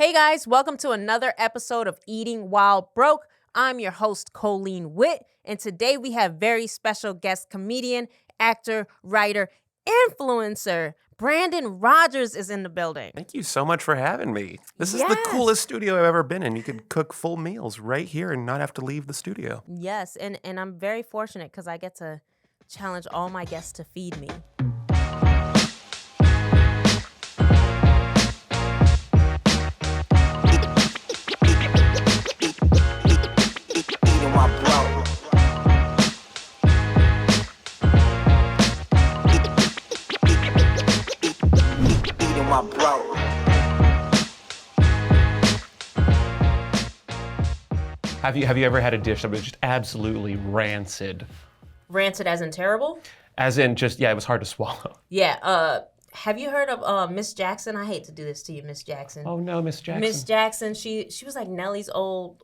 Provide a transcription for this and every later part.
Hey guys, welcome to another episode of Eating While Broke. I'm your host, Coline Witt, and today we have very special guest comedian, actor, writer, influencer. Brandon ROGERS is in the building. Thank you so much for having me. This is the Yes. coolest studio I've ever been in. You could cook full meals right here and not have to leave the studio. Yes, and I'm very fortunate because I get to challenge all my guests to feed me. Have you ever had a dish that was just absolutely rancid? Rancid as in terrible? As in just, it was hard to swallow. Yeah, have you heard of Miss Jackson? I hate to do this to you, Miss Jackson. Oh no, Miss Jackson. Miss Jackson, she was like Nelly's old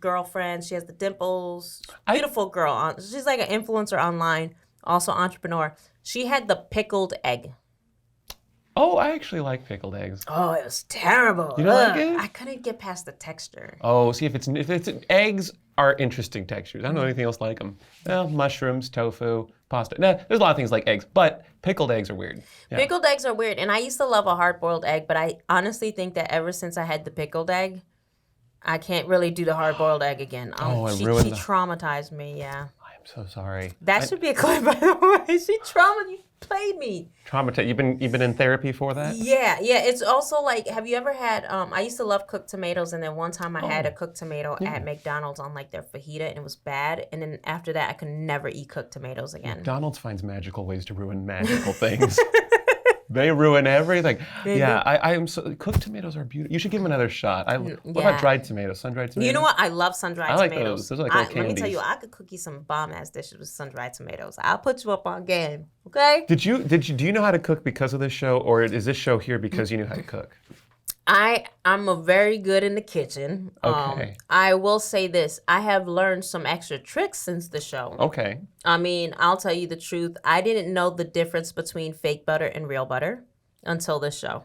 girlfriend. She has the dimples. Beautiful girl. She's like an influencer online, also entrepreneur. She had the pickled egg. Oh, I actually like pickled eggs. Oh, it was terrible. You don't like it? I couldn't get past the texture. Oh, see, if it's eggs are interesting textures. I don't know anything else like them. Well, mushrooms, tofu, pasta. No, there's a lot of things like eggs, but pickled eggs are weird. Yeah. Pickled eggs are weird, and I used to love a hard-boiled egg, but I honestly think that ever since I had the pickled egg, I can't really do the hard-boiled egg again. She traumatized me, yeah. I'm so sorry. That should be a clip, by the way. You played me. Traumatized. You've been in therapy for that? Yeah. It's also like, have you ever had? I used to love cooked tomatoes, and then one time I had a cooked tomato at McDonald's on like their fajita, and it was bad. And then after that, I could never eat cooked tomatoes again. McDonald's finds magical ways to ruin magical things. They ruin everything. Yeah, I am so. Cooked tomatoes are beautiful. You should give them another shot. What about dried tomatoes? Sun-dried tomatoes? You know what? I love sun-dried tomatoes. I like those. Those are like little candies. Let me tell you, I could cook you some bomb-ass dishes with sun-dried tomatoes. I'll put you up on game, okay? Do you know how to cook because of this show, or is this show here because you knew how to cook? I'm a very good in the kitchen. Okay. I will say this. I have learned some extra tricks since the show. Okay. I mean, I'll tell you the truth. I didn't know the difference between fake butter and real butter until this show.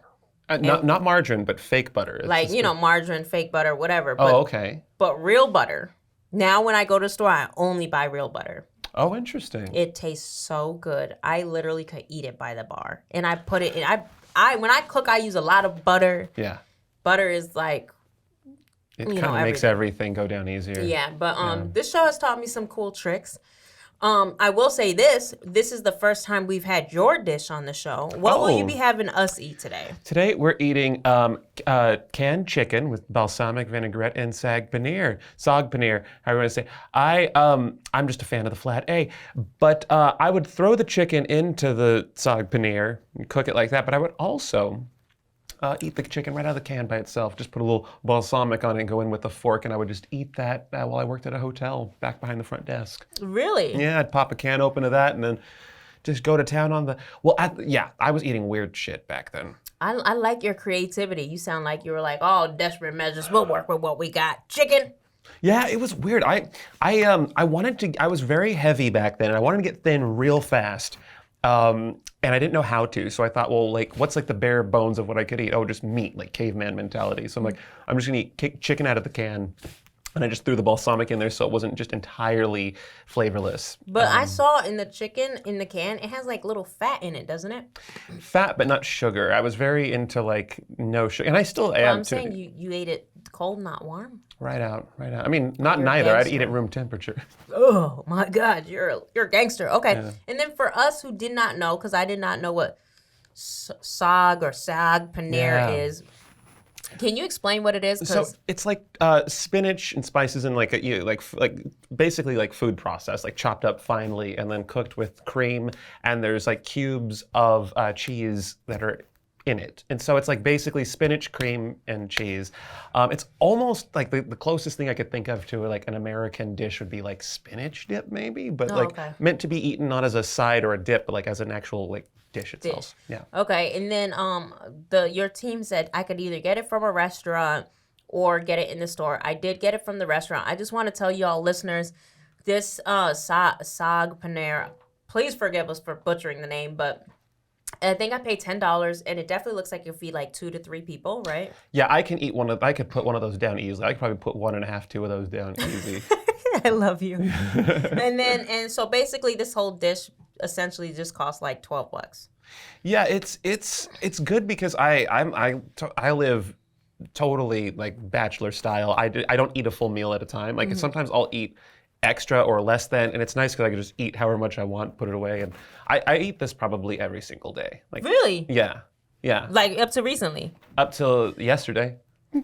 Not margarine, but fake butter. It's margarine, fake butter, whatever. But, okay. But real butter. Now when I go to the store, I only buy real butter. Oh, interesting. It tastes so good. I literally could eat it by the bar. And I put it in... when I cook, I use a lot of butter. Yeah. Butter is like, it kind of makes everything go down easier. Yeah, but this show has taught me some cool tricks. I will say this is the first time we've had your dish on the show. What will you be having us eat today? Today we're eating canned chicken with balsamic vinaigrette and Saag Paneer. Saag Paneer, however you want to say. I'm just a fan of the flat A, but I would throw the chicken into the Saag Paneer and cook it like that, but I would also eat the chicken right out of the can by itself. Just put a little balsamic on it and go in with a fork, and I would just eat that while I worked at a hotel back behind the front desk. Really? Yeah, I'd pop a can open of that and then just go to town on the... Well, I was eating weird shit back then. I like your creativity. You sound like you were like, desperate measures. We'll work with what we got. Chicken. Yeah, it was weird. I was very heavy back then, and I wanted to get thin real fast. And I didn't know how to, so I thought, what's like the bare bones of what I could eat? Oh, just meat, like caveman mentality. So I'm like, I'm just gonna eat chicken out of the can, and I just threw the balsamic in there so it wasn't just entirely flavorless. But I saw in the chicken in the can, it has like little fat in it, doesn't it? Fat, but not sugar. I was very into like no sugar, and I still am. I'm saying you ate it cold, not warm. Right out. I mean, neither. I'd eat it room temperature. Oh my God, you're a gangster. Okay, yeah. And then for us who did not know, because I did not know what Saag Paneer is. Can you explain what it is? So it's like spinach and spices and like basically like food processed, like chopped up finely and then cooked with cream. And there's like cubes of cheese that are in it. And so it's like basically spinach, cream, and cheese. It's almost like the closest thing I could think of to like an American dish would be like spinach dip maybe, but meant to be eaten not as a side or a dip, but like as an actual like dish itself. Yeah. Okay, and then your team said I could either get it from a restaurant or get it in the store. I did get it from the restaurant. I just want to tell you all listeners, this Saag Paneer, please forgive us for butchering the name, but I think I paid $10, and it definitely looks like you'll feed like 2 to 3 people, right? Yeah, I can eat I could put one of those down easily. I could probably put 1.5, 2 of those down easy. I love you. and so basically, this whole dish essentially just costs like $12. Yeah, it's good because I live totally like bachelor style. I don't eat a full meal at a time. Like sometimes I'll eat extra or less than, and it's nice because I can just eat however much I want, put it away, and I eat this probably every single day. Like Really? yeah, yeah. Like up to recently? Up till yesterday.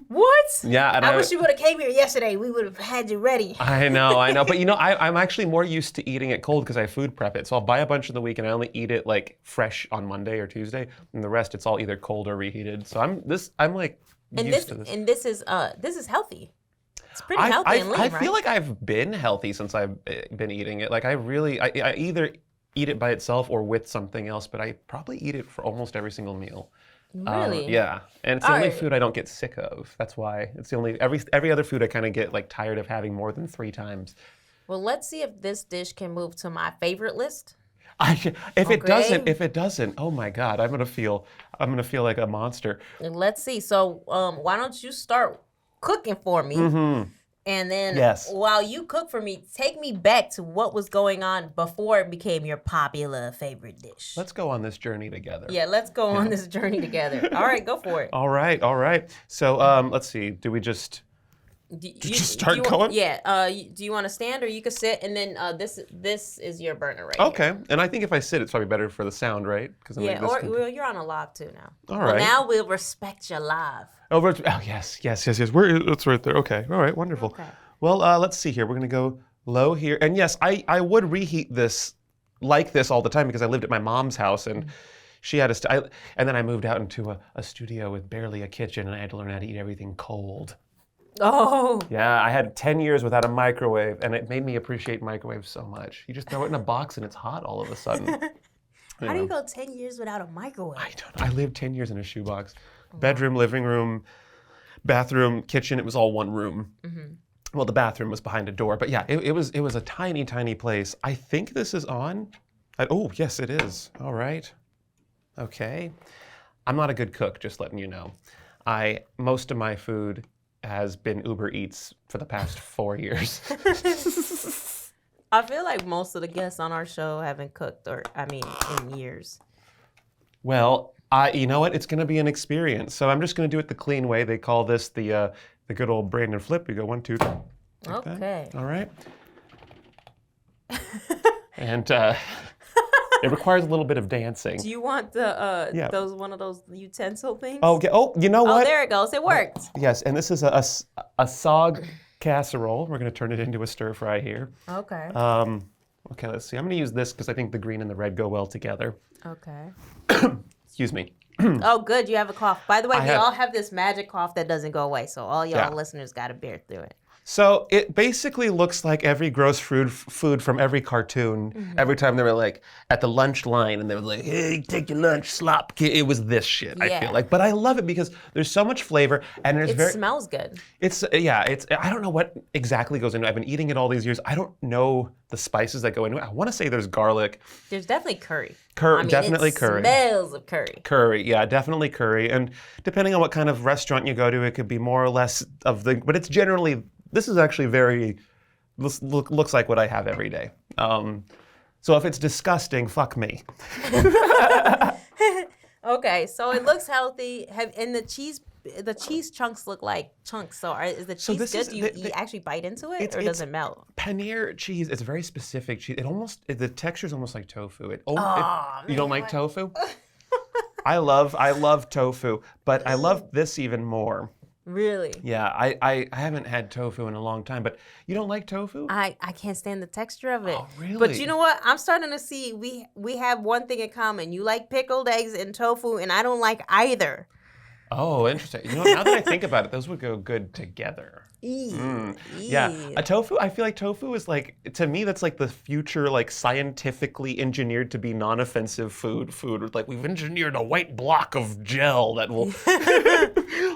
What? Yeah, and I wish you would have came here yesterday. We would have had you ready. I know. But I'm actually more used to eating it cold because I food prep it. So I'll buy a bunch in the week and I only eat it like fresh on Monday or Tuesday, and the rest it's all either cold or reheated. So I'm like used to this. And this is healthy. It's pretty healthy and lean, right? I feel like I've been healthy since I've been eating it. Like I either eat it by itself or with something else, but I probably eat it for almost every single meal. Really? Yeah, and it's the only food I don't get sick of. That's why it's the only every other food I kind of get like tired of having more than 3 times. Well, let's see if this dish can move to my favorite list. If it doesn't, oh my God, I'm gonna feel like a monster. And let's see. So, why don't you start cooking for me? And then while you cook for me, take me back to what was going on before it became your popular favorite dish. Let's go on this journey together. Yeah, let's go on this journey together. All right, go for it. All right. So let's see. Do we just start going? Yeah. Do you want to stand or you can sit? And then this is your burner right Okay. And I think if I sit, it's probably better for the sound, right? Well, you're on a log too now. All right. Well, now we'll respect your live. Oh, yes. It's right there. Okay. All right. Wonderful. Okay. Well, let's see here. We're going to go low here. And yes, I would reheat this like this all the time because I lived at my mom's house and she had and then I moved out into a studio with barely a kitchen and I had to learn how to eat everything cold. Oh. Yeah, I had 10 years without a microwave and it made me appreciate microwaves so much. You just throw it in a box and it's hot all of a sudden. How do you go 10 years without a microwave? I don't know. I lived 10 years in a shoebox. Bedroom, living room, bathroom, kitchen, it was all one room. Well, the bathroom was behind a door, but yeah, it was a tiny, tiny place. I think this is on. Oh, yes, it is. All right. Okay. I'm not a good cook, just letting you know. Most of my food has been Uber Eats for the past 4 years. I feel like most of the guests on our show haven't cooked, in years. Well, you know what? It's going to be an experience. So I'm just going to do it the clean way. They call this the good old Brandon flip. You go 1, 2, 3. Like Okay. That. All right. And it requires a little bit of dancing. Do you want one of those utensil things? Oh, you know what? Oh, there it goes. It worked. Yes, and this is a Saag casserole. We're going to turn it into a stir fry here. Okay. Okay, let's see. I'm going to use this because I think the green and the red go well together. Okay. Excuse me. Oh, good. You have a cough. By the way, we all have this magic cough that doesn't go away, so all y'all listeners got to bear through it. So it basically looks like every gross food from every cartoon. Every time they were like at the lunch line and they were like, hey, take your lunch, slop. It was this shit, I feel like. But I love it because there's so much flavor and it smells good. I don't know what exactly goes into it. I've been eating it all these years. I don't know the spices that go into it. I want to say there's garlic. There's definitely curry. Definitely curry. Smells of curry. Curry, yeah, definitely curry. And depending on what kind of restaurant you go to, it could be more or less but it's generally, this is actually looks like what I have every day. So if it's disgusting, fuck me. Okay, so it looks healthy. And the cheese chunks look like chunks. So is the cheese good? Do you actually bite into it, or does it melt? Paneer cheese. It's a very specific cheese. The texture is almost like tofu. You don't like tofu? I love tofu, but I love this even more. Really? Yeah, I haven't had tofu in a long time, but you don't like tofu? I can't stand the texture of it. Oh, really? But you know what? I'm starting to see we have one thing in common. You like pickled eggs and tofu, and I don't like either. Oh, interesting. Now that I think about it, those would go good together. Yeah, a tofu. I feel like tofu is like, to me, that's like the future, like scientifically engineered to be non-offensive food. Like we've engineered a white block of gel that will,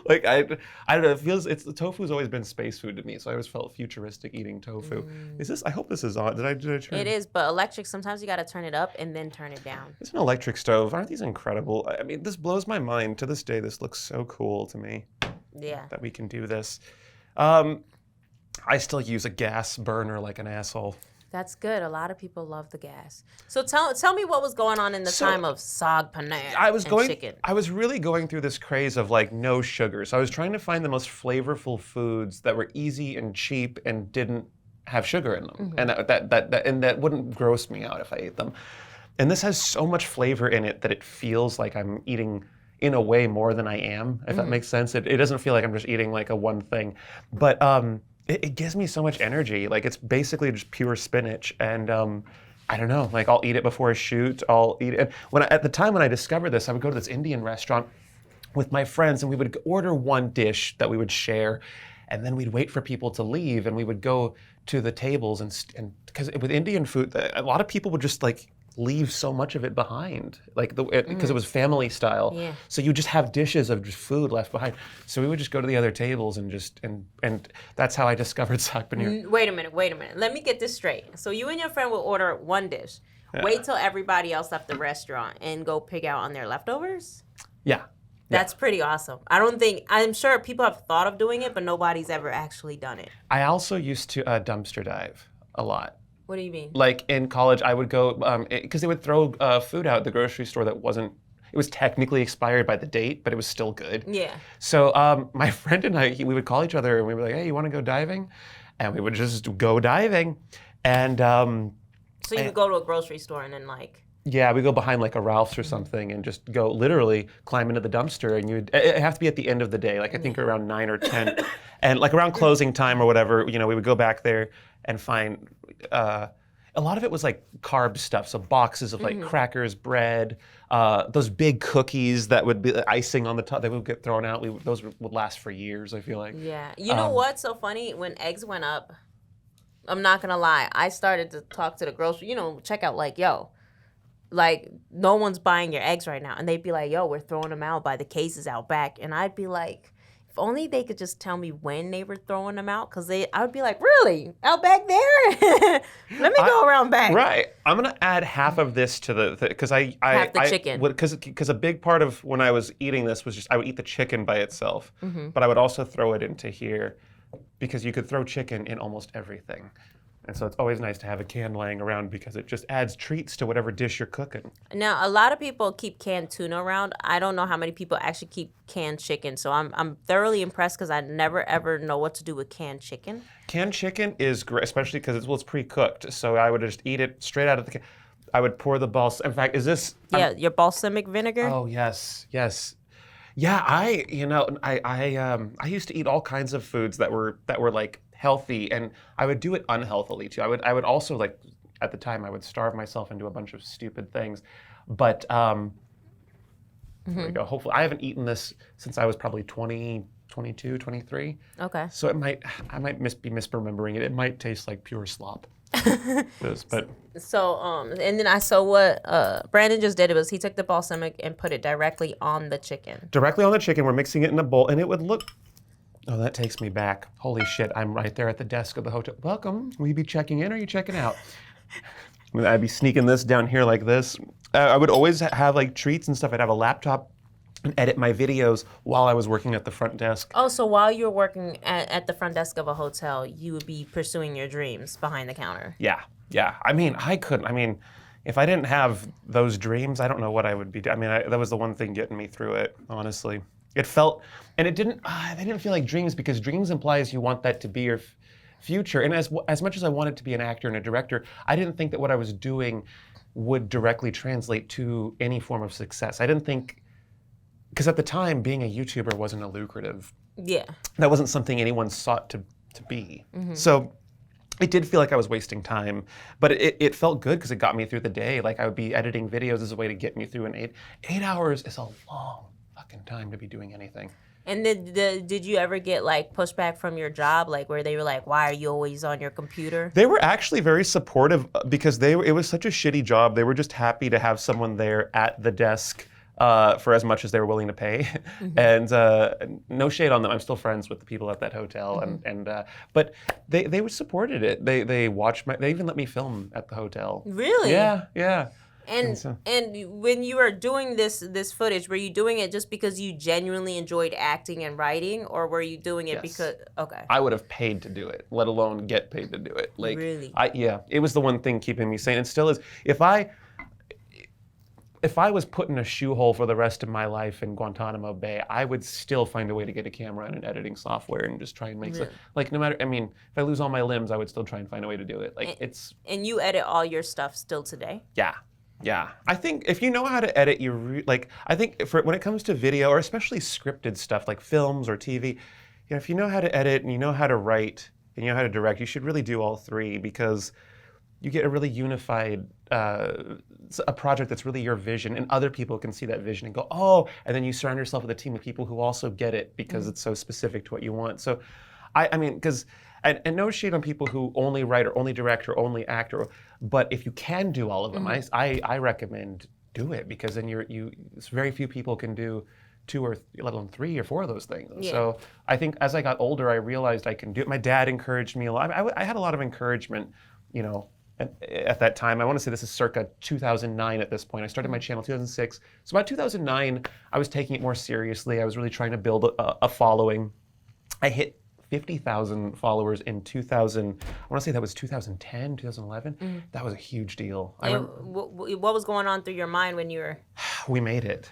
like I don't know. It feels tofu's always been space food to me, so I always felt futuristic eating tofu. Is this? I hope this is on. Did I turn? It is, but electric. Sometimes you got to turn it up and then turn it down. It's an electric stove. Aren't these incredible? I mean, this blows my mind. To this day, this looks so cool to me. Yeah. That we can do this. I still use a gas burner like an asshole. That's good. A lot of people love the gas. So tell me what was going on in the time of Saag Paneer and chicken. I was really going through this craze of like no sugar. So I was trying to find the most flavorful foods that were easy and cheap and didn't have sugar in them, and that wouldn't gross me out if I ate them. And this has so much flavor in it that it feels like I'm eating, in a way, more than I am, if that makes sense. It doesn't feel like I'm just eating like a one thing. But it gives me so much energy. Like it's basically just pure spinach. And I don't know, like I'll eat it before a shoot. I'll eat it. At the time when I discovered this, I would go to this Indian restaurant with my friends and we would order one dish that we would share. And then we'd wait for people to leave and we would go to the tables and because with Indian food, a lot of people would just like leave so much of it behind, like because it was family style. Yeah. So you just have dishes of just food left behind. So we would just go to the other tables and just and that's how I discovered Saag Paneer. Wait a minute. Let me get this straight. So you and your friend will order one dish, wait till everybody else left the restaurant, and go pick out on their leftovers? Yeah. That's pretty awesome. I'm sure people have thought of doing it, but nobody's ever actually done it. I also used to dumpster dive a lot. What do you mean? Like in college, I would go, because they would throw food out at the grocery store that it was technically expired by the date, but it was still good. Yeah. So my friend and I, we would call each other and we were like, hey, you want to go diving? And we would just go diving. And so you would go to a grocery store and then like... Yeah, we go behind like a Ralph's or something and just go literally climb into the dumpster, and it have to be at the end of the day, like I think around 9 or 10, and like around closing time or whatever, we would go back there and find a lot of it was like carb stuff, so boxes of like crackers, bread, those big cookies that would be icing on the top, they would get thrown out. Those would last for years, I feel like. Yeah, you know what's so funny? When eggs went up, I'm not gonna lie, I started to talk to the grocery, check out like, yo, like, no one's buying your eggs right now. And they'd be like, yo, we're throwing them out by the cases out back. And I'd be like, if only they could just tell me when they were throwing them out. Because I would be like, really? Out back there? Let me go around back. Right. I'm going to add half of this to because half the chicken. Because a big part of when I was eating this was just, I would eat the chicken by itself. But I would also throw it into here because you could throw chicken in almost everything. And so it's always nice to have a can laying around because it just adds treats to whatever dish you're cooking. Now, a lot of people keep canned tuna around. I don't know how many people actually keep canned chicken. So I'm thoroughly impressed because I never, ever know what to do with canned chicken. Canned chicken is great, especially because it's pre-cooked. So I would just eat it straight out of the can. I would pour the balsamic. In fact, is this... Yeah, your balsamic vinegar? Oh, yes. Yeah, I used to eat all kinds of foods that were like healthy, and I would do it unhealthily too. I would also, like, at the time I would starve myself into a bunch of stupid things. But there we go. Hopefully I haven't eaten this since I was probably 20, 22, 23. Okay. So I might be misremembering it. It might taste like pure slop. But so and then I saw what Brandon just did. He took the balsamic and put it directly on the chicken. Directly on the chicken. We're mixing it in a bowl, and it would look... Oh, that takes me back. Holy shit, I'm right there at the desk of the hotel. Welcome. Will you be checking in or are you checking out? I'd be sneaking this down here like this. I would always have like treats and stuff. I'd have a laptop and edit my videos while I was working at the front desk. Oh, so while you were working at the front desk of a hotel, you would be pursuing your dreams behind the counter. Yeah. I mean, if I didn't have those dreams, I don't know what I would be doing. That was the one thing getting me through it, honestly. It felt, and it didn't, they didn't feel like dreams because dreams implies you want that to be your future. And as much as I wanted to be an actor and a director, I didn't think that what I was doing would directly translate to any form of success. I didn't think, because at the time, being a YouTuber wasn't a lucrative. Yeah. That wasn't something anyone sought to be. So it did feel like I was wasting time, but it felt good because it got me through the day. Like I would be editing videos as a way to get me through an 8 hours is a long fucking time to be doing anything. And did you ever get like pushback from your job, like where they were like, "Why are you always on your computer?" They were actually very supportive because it was such a shitty job. They were just happy to have someone there at the desk for as much as they were willing to pay. And no shade on them. I'm still friends with the people at that hotel, but they supported it. They watched they even let me film at the hotel. Really? Yeah. And when you were doing this footage, were you doing it just because you genuinely enjoyed acting and writing, or were you doing it because I would have paid to do it, let alone get paid to do it. Like, really? It was the one thing keeping me sane, and still is. If I was put in a shoe hole for the rest of my life in Guantanamo Bay, I would still find a way to get a camera and an editing software and just try and make like no matter. I mean, if I lose all my limbs, I would still try and find a way to do it. Like And you edit all your stuff still today? Yeah, I think if you know how to edit, I think when it comes to video, or especially scripted stuff like films or TV, if you know how to edit and you know how to write and you know how to direct, you should really do all three, because you get a really unified a project that's really your vision, and other people can see that vision and go, oh, and then you surround yourself with a team of people who also get it because it's so specific to what you want. So, I mean, because. And no shade on people who only write or only direct or only act, but if you can do all of them, I recommend do it, because then very few people can do two or let alone 3 or 4 of those things. Yeah. So I think as I got older, I realized I can do it. My dad encouraged me a lot. I had a lot of encouragement, at that time. I want to say this is circa 2009 at this point. I started my channel 2006. So about 2009, I was taking it more seriously. I was really trying to build a following. I hit 50,000 followers in 2000. I want to say that was 2010, 2011. That was a huge deal. What was going on through your mind when you were? We made it.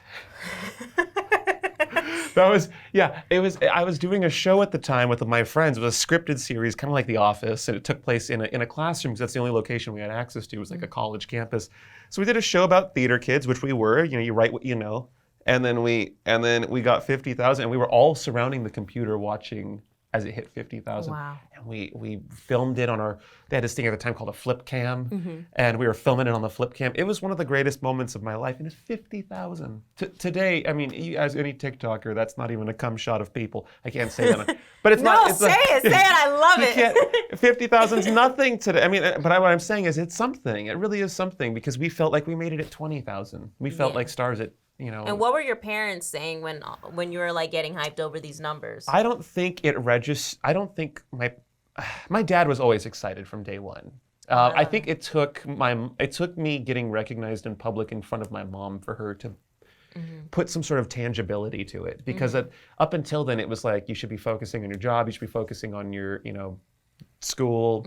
I was doing a show at the time with my friends. It was a scripted series, kind of like The Office, and it took place in a classroom, because that's the only location we had access to. It was like a college campus. So we did a show about theater kids, which we were. You write what you know, and then we got 50,000, and we were all surrounding the computer watching as it hit 50,000. Wow. And we filmed it on they had this thing at the time called a flip cam, and we were filming it on the flip cam. It was one of the greatest moments of my life, and it's 50,000. Today, I mean, as any TikToker, that's not even a cum shot of people. I can't say that. But it's not. Say it, I love it. 50,000 is nothing today. I mean, but what I'm saying is it's something. It really is something, because we felt like we made it at 20,000. We felt like stars at, And what were your parents saying when you were like getting hyped over these numbers? I don't think I don't think my dad was always excited from day one. I think it took me getting recognized in public in front of my mom for her to put some sort of tangibility to it. Because up until then, it was like, you should be focusing on your job, you should be focusing on your school.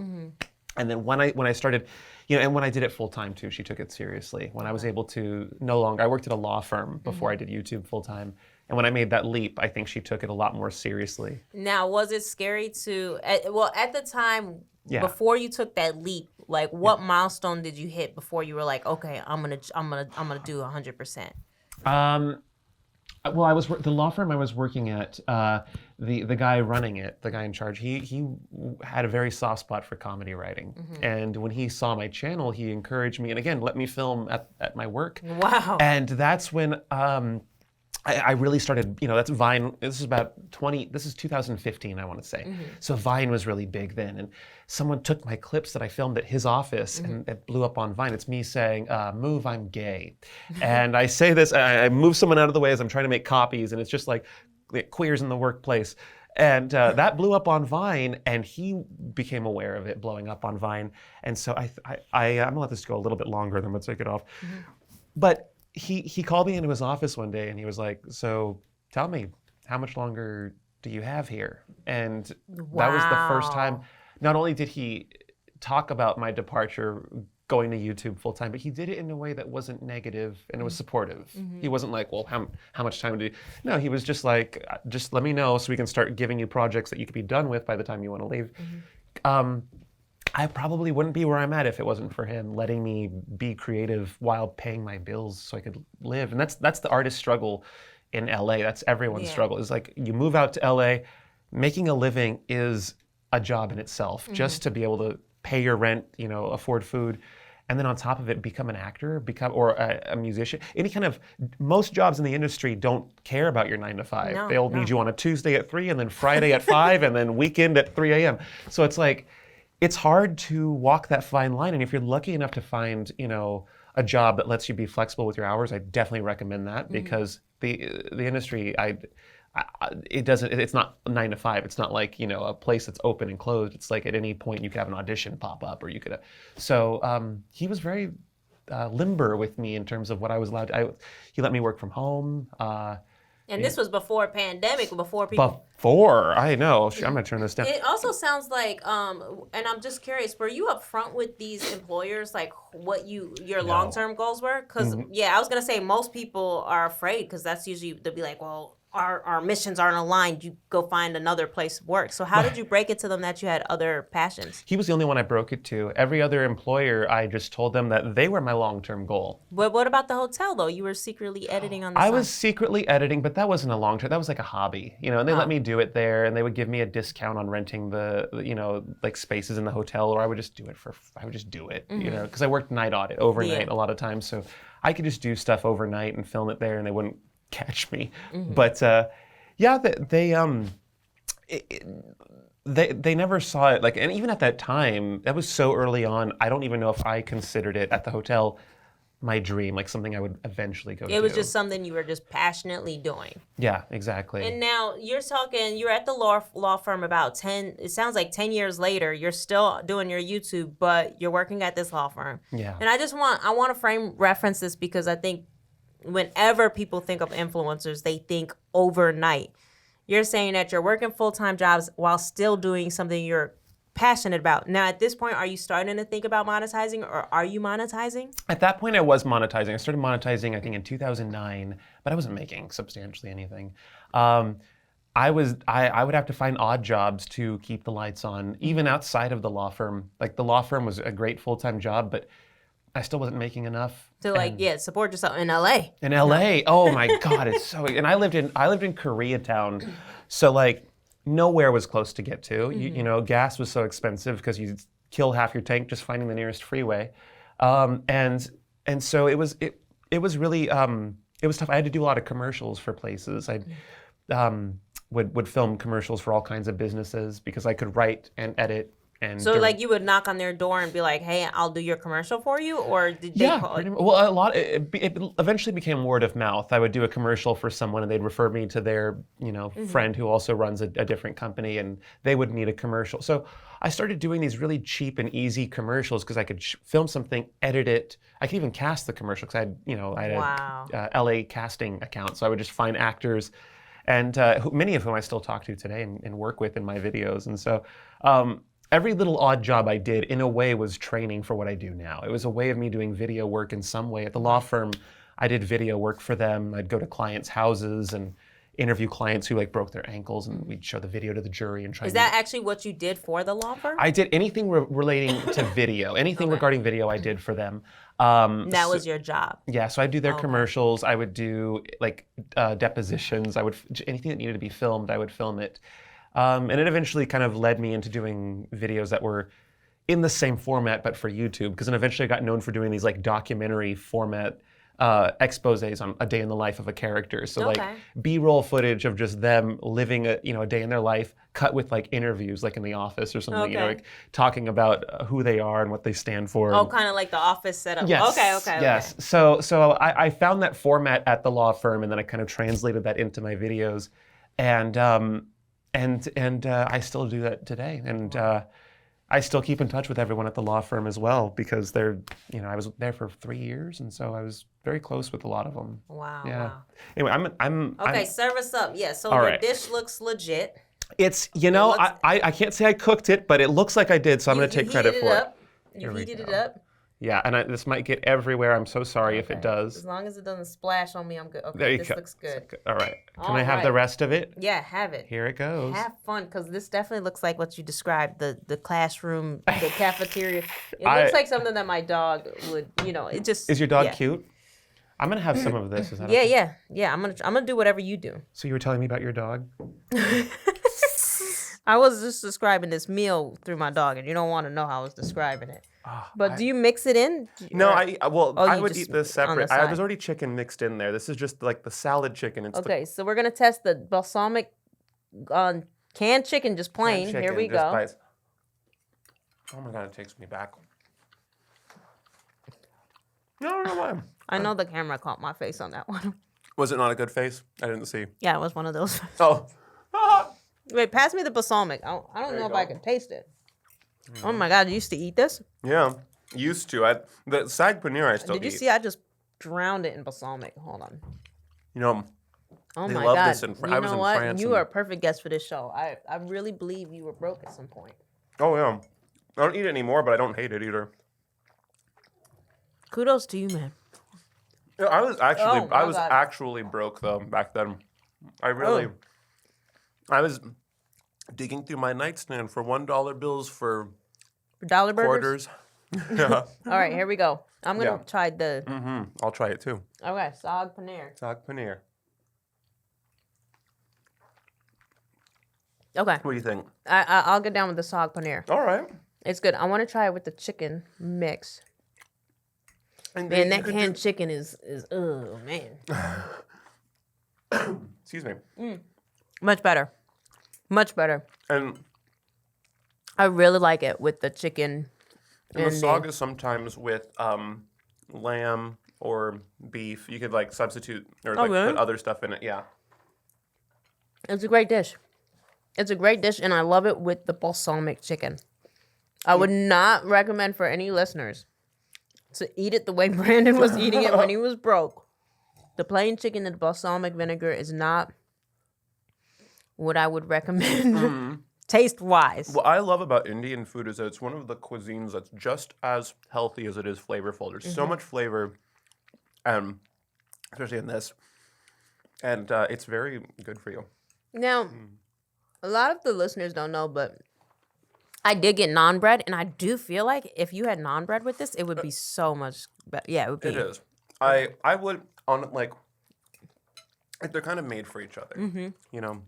And then when I started, and when I did it full time too, she took it seriously. When I was able to I worked at a law firm before I did YouTube full time. And when I made that leap, I think she took it a lot more seriously. Now, was it scary at the time, before you took that leap, like what milestone did you hit before you were like, okay, I'm gonna do 100%? Well, the law firm I was working at, the guy running it, the guy in charge, he had a very soft spot for comedy writing. And when he saw my channel, he encouraged me, and again, let me film at my work. Wow. And that's when I really started, that's Vine. This is 2015, I want to say. So Vine was really big then. And someone took my clips that I filmed at his office and it blew up on Vine. It's me saying, move, I'm gay. And I say this, I move someone out of the way as I'm trying to make copies, and it's just like queers in the workplace. And that blew up on Vine, and he became aware of it blowing up on Vine. And so I'm gonna let this go a little bit longer, then we'll take it off. But he called me into his office one day, and he was like, so tell me, how much longer do you have here? And that was the first time, not only did he talk about my departure going to YouTube full time, but he did it in a way that wasn't negative, and it was supportive. He wasn't like, well, how much time do you... No, he was just like, just let me know so we can start giving you projects that you could be done with by the time you want to leave. I probably wouldn't be where I'm at if it wasn't for him letting me be creative while paying my bills so I could live. And that's the artist struggle in LA. That's everyone's struggle. It's like, you move out to LA, making a living is a job in itself, just to be able to pay your rent, afford food. and then on top of it, become an actor, or a musician. Most jobs in the industry don't care about your 9 to 5. No, They'll need you on a Tuesday at 3, and then Friday at 5, and then weekend at 3 a.m. So it's like, it's hard to walk that fine line. And if you're lucky enough to find, a job that lets you be flexible with your hours, I definitely recommend that, because the industry, it's not 9 to 5. It's not like, a place that's open and closed. It's like at any point you could have an audition pop up, or you could. So he was very limber with me in terms of what I was allowed to. He let me work from home. And this was before pandemic, before people. I know. I'm gonna turn this down. It also sounds like, and I'm just curious, were you upfront with these employers, like what your long-term goals were? Because I was gonna say most people are afraid, because that's usually, they'll be like, well, our missions aren't aligned. You go find another place of work. So how did you break it to them that you had other passions? He was the only one I broke it to. Every other employer, I just told them that they were my long-term goal. But what about the hotel, though? You were secretly editing on the side. I was secretly editing, but that wasn't a long-term. That was like a hobby, and they let me do it there, and they would give me a discount on renting the, like spaces in the hotel, or I would just do it, because I worked night audit overnight a lot of times, so I could just do stuff overnight and film it there, and they wouldn't catch me. But they never saw it, like, and even at that time, that was so early on, I don't even know if I considered it at the hotel my dream, like something I would eventually go to. It was just something you were just passionately doing. Yeah, exactly. And now you're at the law firm about 10, it sounds like 10 years later, you're still doing your YouTube, but you're working at this law firm. Yeah. And I want to reference this, because I think whenever people think of influencers, they think overnight. You're saying that you're working full-time jobs while still doing something you're passionate about. Now, at this point, are you starting to think about monetizing, or are you monetizing? At that point, I was monetizing. I started monetizing, I think, in 2009, but I wasn't making substantially anything. I would have to find odd jobs to keep the lights on, even outside of the law firm. Like, the law firm was a great full-time job, but I still wasn't making enough. To support yourself in LA. In LA, oh my God, it's so. And I lived in Koreatown, so like nowhere was close to get to. Gas was so expensive because you kill half your tank just finding the nearest freeway, and so it was really it was tough. I had to do a lot of commercials for places. I would film commercials for all kinds of businesses because I could write and edit. So like you would knock on their door and be like, "Hey, I'll do your commercial for you," or did they call it? Well, a lot. It eventually became word of mouth. I would do a commercial for someone, and they'd refer me to their friend who also runs a different company, and they would need a commercial. So I started doing these really cheap and easy commercials because I could film something, edit it. I could even cast the commercial because I had a LA casting account, so I would just find actors, and many of whom I still talk to today and work with in my videos, and so. Every little odd job I did, in a way, was training for what I do now. It was a way of me doing video work in some way. At the law firm, I did video work for them. I'd go to clients' houses and interview clients who broke their ankles, and we'd show the video to the jury and try. Is that actually what you did for the law firm? I did anything relating to video. Anything regarding video, I did for them. That was your job. Yeah, so I'd do their commercials. I would do depositions. Anything that needed to be filmed, I would film it. And it eventually kind of led me into doing videos that were in the same format, but for YouTube. Because then eventually I got known for doing these documentary format exposés on a day in the life of a character. So B-roll footage of just them living a day in their life, cut with interviews, like in The Office or something. Talking about who they are and what they stand for. Oh, kind of like The Office setup. Yes. Okay. So I found that format at the law firm, and then I kind of translated that into my videos, and I still do that today, and I still keep in touch with everyone at the law firm as well, because I was there for 3 years, and so I was very close with a lot of them. Wow. Yeah. Wow. Anyway, I'm serve us up. Yeah. So your dish looks legit. It's I can't say I cooked it, but it looks like I did, so I'm going to take credit for it. You heated it up. Yeah, and this might get everywhere. I'm so sorry if it does. As long as it doesn't splash on me, I'm good. Okay, there you this go. looks good. All right. Can I have the rest of it? Yeah, have it. Here it goes. Have fun, because this definitely looks like what you described, the classroom, the cafeteria. It looks like something that my dog would, it just... Is your dog cute? I'm going to have some of this. Is that okay? Yeah. I'm gonna do whatever you do. So you were telling me about your dog? I was just describing this meal through my dog, and you don't want to know how I was describing it. But do you mix it in? No, Oh, I you would just eat this on the separate. side. There's already chicken mixed in there. This is just like the salad chicken. It's Okay, so we're gonna test the balsamic canned chicken, just the plain. chicken, Here we just go. bites. Oh my god, it takes me back. No, I don't know why. I know the camera caught my face on that one. Was it not a good face? I didn't see. Yeah, it was one of those. Oh. Wait, pass me the balsamic. I don't know if I can taste it. Oh my god, you used to eat this? Yeah, used to. The Saag Paneer I still Did you eat. see? I just drowned it in balsamic. Hold on. You know, Oh they my love god. this in You I was know in what? France. You and- are a perfect guest for this show. I really believe you were broke at some point. Oh yeah. I don't eat it anymore, but I don't hate it either. Kudos to you, man. Yeah, I was actually Oh, my God. actually broke though back then. I really I was digging through my nightstand for $1 bills for For dollar burgers? quarters. Yeah. All right, here we go. I'm going to Yeah. try the... I'll try it too. Okay, Saag Paneer. Saag Paneer. Okay, What do you think? I'll get down with the Saag Paneer. All right. It's good. I want to try it with the chicken mix. And Man, you that could canned chicken is oh, man. Excuse me. Much better. Much better. And I really like it with the chicken. the saag is sometimes with lamb or beef. You could like substitute or like really? put other stuff in it. Yeah. It's a great dish. It's a great dish, and I love it with the balsamic chicken. I would not recommend for any listeners to eat it the way Brandon was eating it when he was broke. The plain chicken and the balsamic vinegar is not what I would recommend taste-wise. What I love about Indian food is that it's one of the cuisines that's just as healthy as it is flavorful. There's so much flavor, especially in this, and it's very good for you. Now, a lot of the listeners don't know, but I did get naan bread, and I do feel like if you had naan bread with this, it would be so much better. Yeah, it would be. It is. I would on like they're kind of made for each other, you know,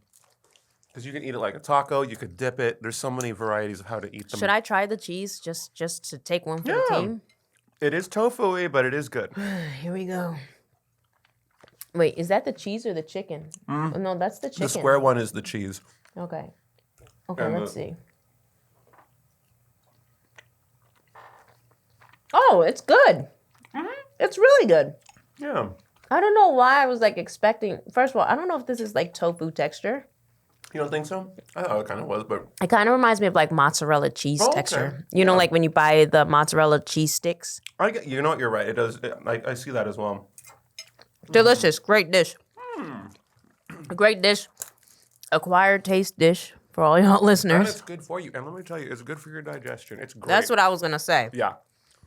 because you can eat it like a taco. You could dip it. There's so many varieties of how to eat them. Should I try the cheese just to take one for the Yeah. team? It is tofu-y, but it is good. Here we go. Wait, is that the cheese or the chicken? Oh, no, that's the chicken. The square one is the cheese. Okay. Okay, And let's see. Oh, it's good. It's really good. Yeah. I don't know why I was like expecting. First of all, I don't know if this is like tofu texture. You don't think so? I thought it kind of was, but It kind of reminds me of like mozzarella cheese Oh, okay. texture. You know, like when you buy the mozzarella cheese sticks. I get. You know what? You're right. It does. I see that as well. Delicious. Great dish. A great dish. Acquired taste dish for all y'all And listeners. it's good for you. And let me tell you, it's good for your digestion. It's great. That's what I was going to say. Yeah.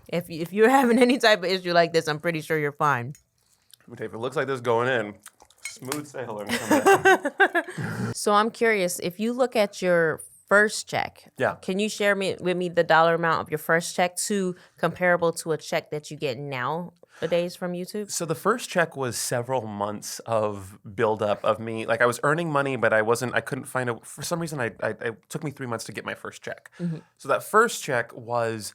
If you're having any type of issue like this, I'm pretty sure you're fine. Let me tell you, if it looks like this going in, smooth sailing. Come back. So I'm curious, if you look at your first check, Yeah. can you share with me the dollar amount of your first check to comparable to a check that you get nowadays from YouTube? So the first check was several months of buildup of me. Like I was earning money, but I couldn't find it. For some reason, it took me 3 months to get my first check. So that first check was,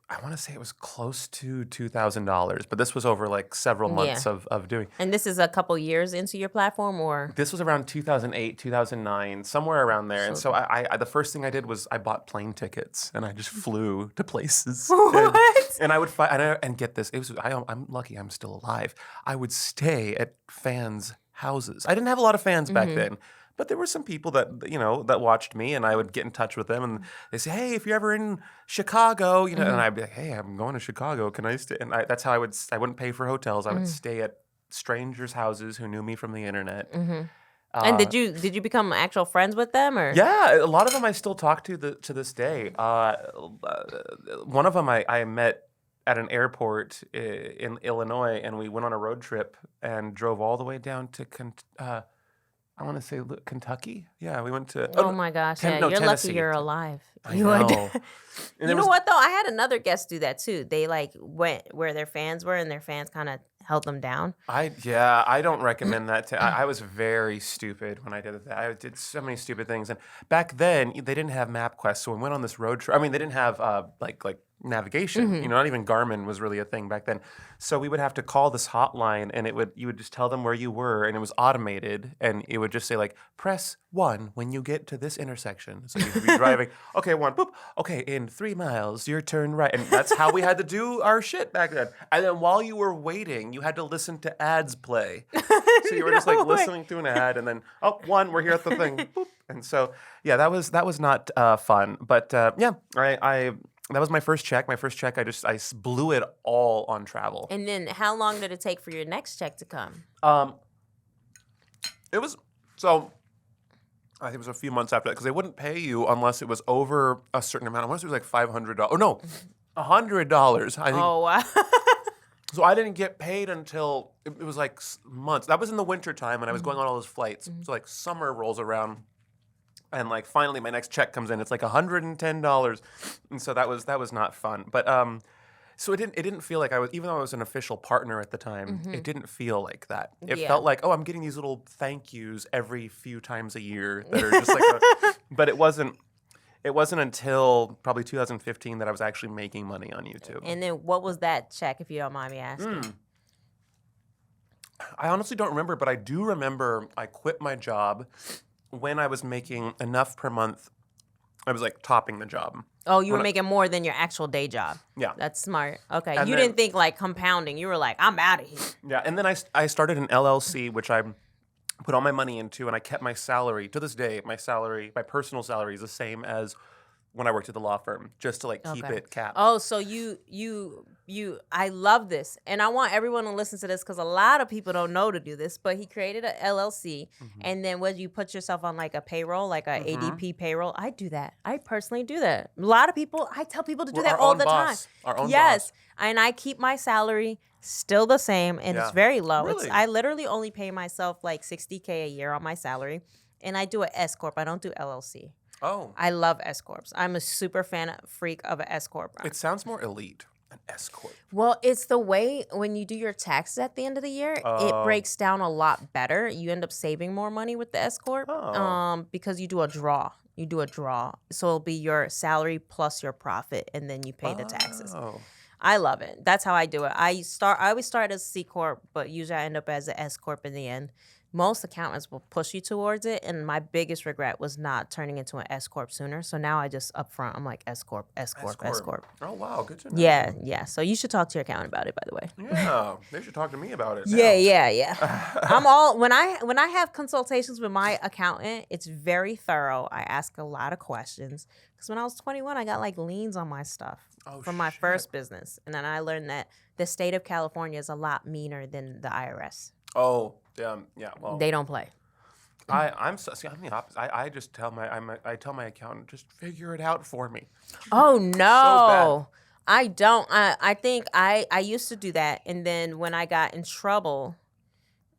I want to say it was close to $2,000, but this was over like several months of doing. And this is a couple years into your platform, or? This was around 2008, 2009, somewhere around there. And so I the first thing I did was I bought plane tickets and I just flew to places. What? And I would and get this. I'm lucky I'm still alive. I would stay at fans' houses. I didn't have a lot of fans back then. But there were some people that, you know, that watched me, and I would get in touch with them, and they say, "Hey, if you're ever in Chicago, you know," and I'd be like, "Hey, I'm going to Chicago. Can I stay?" And that's how I wouldn't pay for hotels. I would stay at strangers' houses who knew me from the internet. And did you become actual friends with them, or? Yeah, a lot of them I still talk to this day. One of them I met at an airport in Illinois, and we went on a road trip and drove all the way down to I want to say Kentucky. Yeah, we went to. Oh my gosh, yeah, you're Tennessee. lucky you're alive. I know. You know what though? I had another guest do that too. They like went where their fans were, and their fans kind of held them down. I don't recommend that. I was very stupid when I did that. I did so many stupid things, and back then they didn't have MapQuest, so we went on this road trip. I mean, they didn't have like navigation. You know, not even Garmin was really a thing back then. So we would have to call this hotline, and you would just tell them where you were, and it was automated, and it would just say like, press 1 when you get to this intersection. So you could be driving. Okay, 1, boop. Okay, in 3 miles, your turn right, and that's how we had to do our shit back then. And then while you were waiting, you had to listen to ads play. So you were just like listening to an ad, and then 1, we're here at the thing. Boop. And so yeah, that was not fun. But yeah, I that was my first check. My first check, I blew it all on travel. And then how long did it take for your next check to come? It was so. I think it was a few months after that because they wouldn't pay you unless it was over a certain amount. I want to say it was like $500. Oh no, $100. I think. Oh wow. So I didn't get paid until it was like months. That was in the winter time, and I was going on all those flights. So like summer rolls around, and like finally my next check comes in. It's like $110, and so that was not fun. But so it didn't feel like I was, even though I was an official partner at the time, it didn't feel like that. It felt like, oh, I'm getting these little thank yous every few times a year that are just like, but it wasn't. It wasn't until probably 2015 that I was actually making money on YouTube. And then what was that check, if you don't mind me asking? I honestly don't remember, but I do remember I quit my job when I was making enough per month. I was like topping the job. Oh, you were making more than your actual day job. Yeah. That's smart. Okay. And you didn't think like compounding. You were like, I'm out of here. Yeah. And then I started an LLC, which I put all my money into, and I kept my salary. To this day, my personal salary is the same as when I worked at the law firm, just to like keep it capped. Oh, so I love this. And I want everyone to listen to this because a lot of people don't know to do this, but he created an LLC. And then when you put yourself on like a payroll, like a ADP payroll, I do that. I personally do that. A lot of people, I tell people to do that all the time. Our own yes. boss. And I keep my salary still the same, and it's very low. Really? I literally only pay myself like $60K a year on my salary, and I do an S corp. I don't do LLC. Oh. I love S corps. I'm a super freak of an S corp. It sounds more elite, an S corp. Well, it's the way when you do your taxes at the end of the year, it breaks down a lot better. You end up saving more money with the S corp because you do a draw. So it'll be your salary plus your profit, and then you pay the taxes. I love it. That's how I do it. I always start as a C corp, but usually I end up as an S corp in the end. Most accountants will push you towards it, and my biggest regret was not turning into an S corp sooner. So now I just upfront, I'm like S corp. Oh wow, good to know. Yeah. So you should talk to your accountant about it, by the way. Yeah, they should talk to me about it. Yeah. I'm all when I have consultations with my accountant, it's very thorough. I ask a lot of questions because when I was 21, I got like liens on my stuff from my first business, and then I learned that the state of California is a lot meaner than the IRS. Oh, yeah. Well, they don't play. I'm the opposite. I just tell I tell my accountant, just figure it out for me. Oh no, So I don't. I think I used to do that, and then when I got in trouble,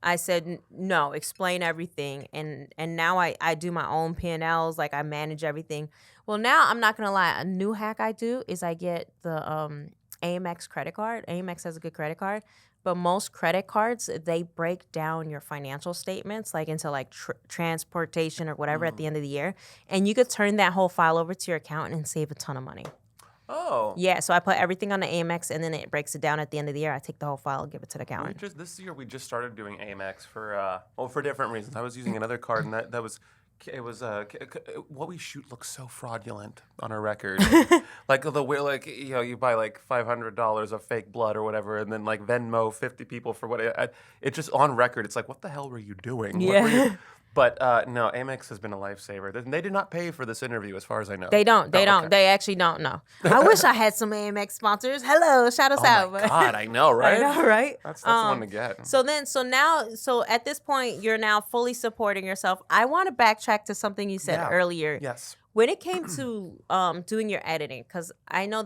I said no, explain everything, and now I do my own P&Ls, like I manage everything. Well, now I'm not gonna lie. A new hack I do is I get the Amex credit card. Amex has a good credit card. But most credit cards, they break down your financial statements like into like transportation or whatever at the end of the year. And you could turn that whole file over to your accountant and save a ton of money. Oh. Yeah, so I put everything on the Amex, and then it breaks it down at the end of the year. I take the whole file and give it to the accountant. This year we just started doing Amex for different reasons. I was using another card, and that was... It was what we shoot looks so fraudulent on our record. Like you buy like $500 of fake blood or whatever, and then like Venmo 50 people for what it just on record. It's like, what the hell were you doing? Yeah. But no, Amex has been a lifesaver. They did not pay for this interview, as far as I know. They don't. Okay. They actually don't know. I wish I had some Amex sponsors. Hello, shout us out. Oh my God, I know, right? I know, right? That's one to get. So at this point, you're now fully supporting yourself. I want to backtrack to something you said earlier. Yes. When it came to doing your editing, because I know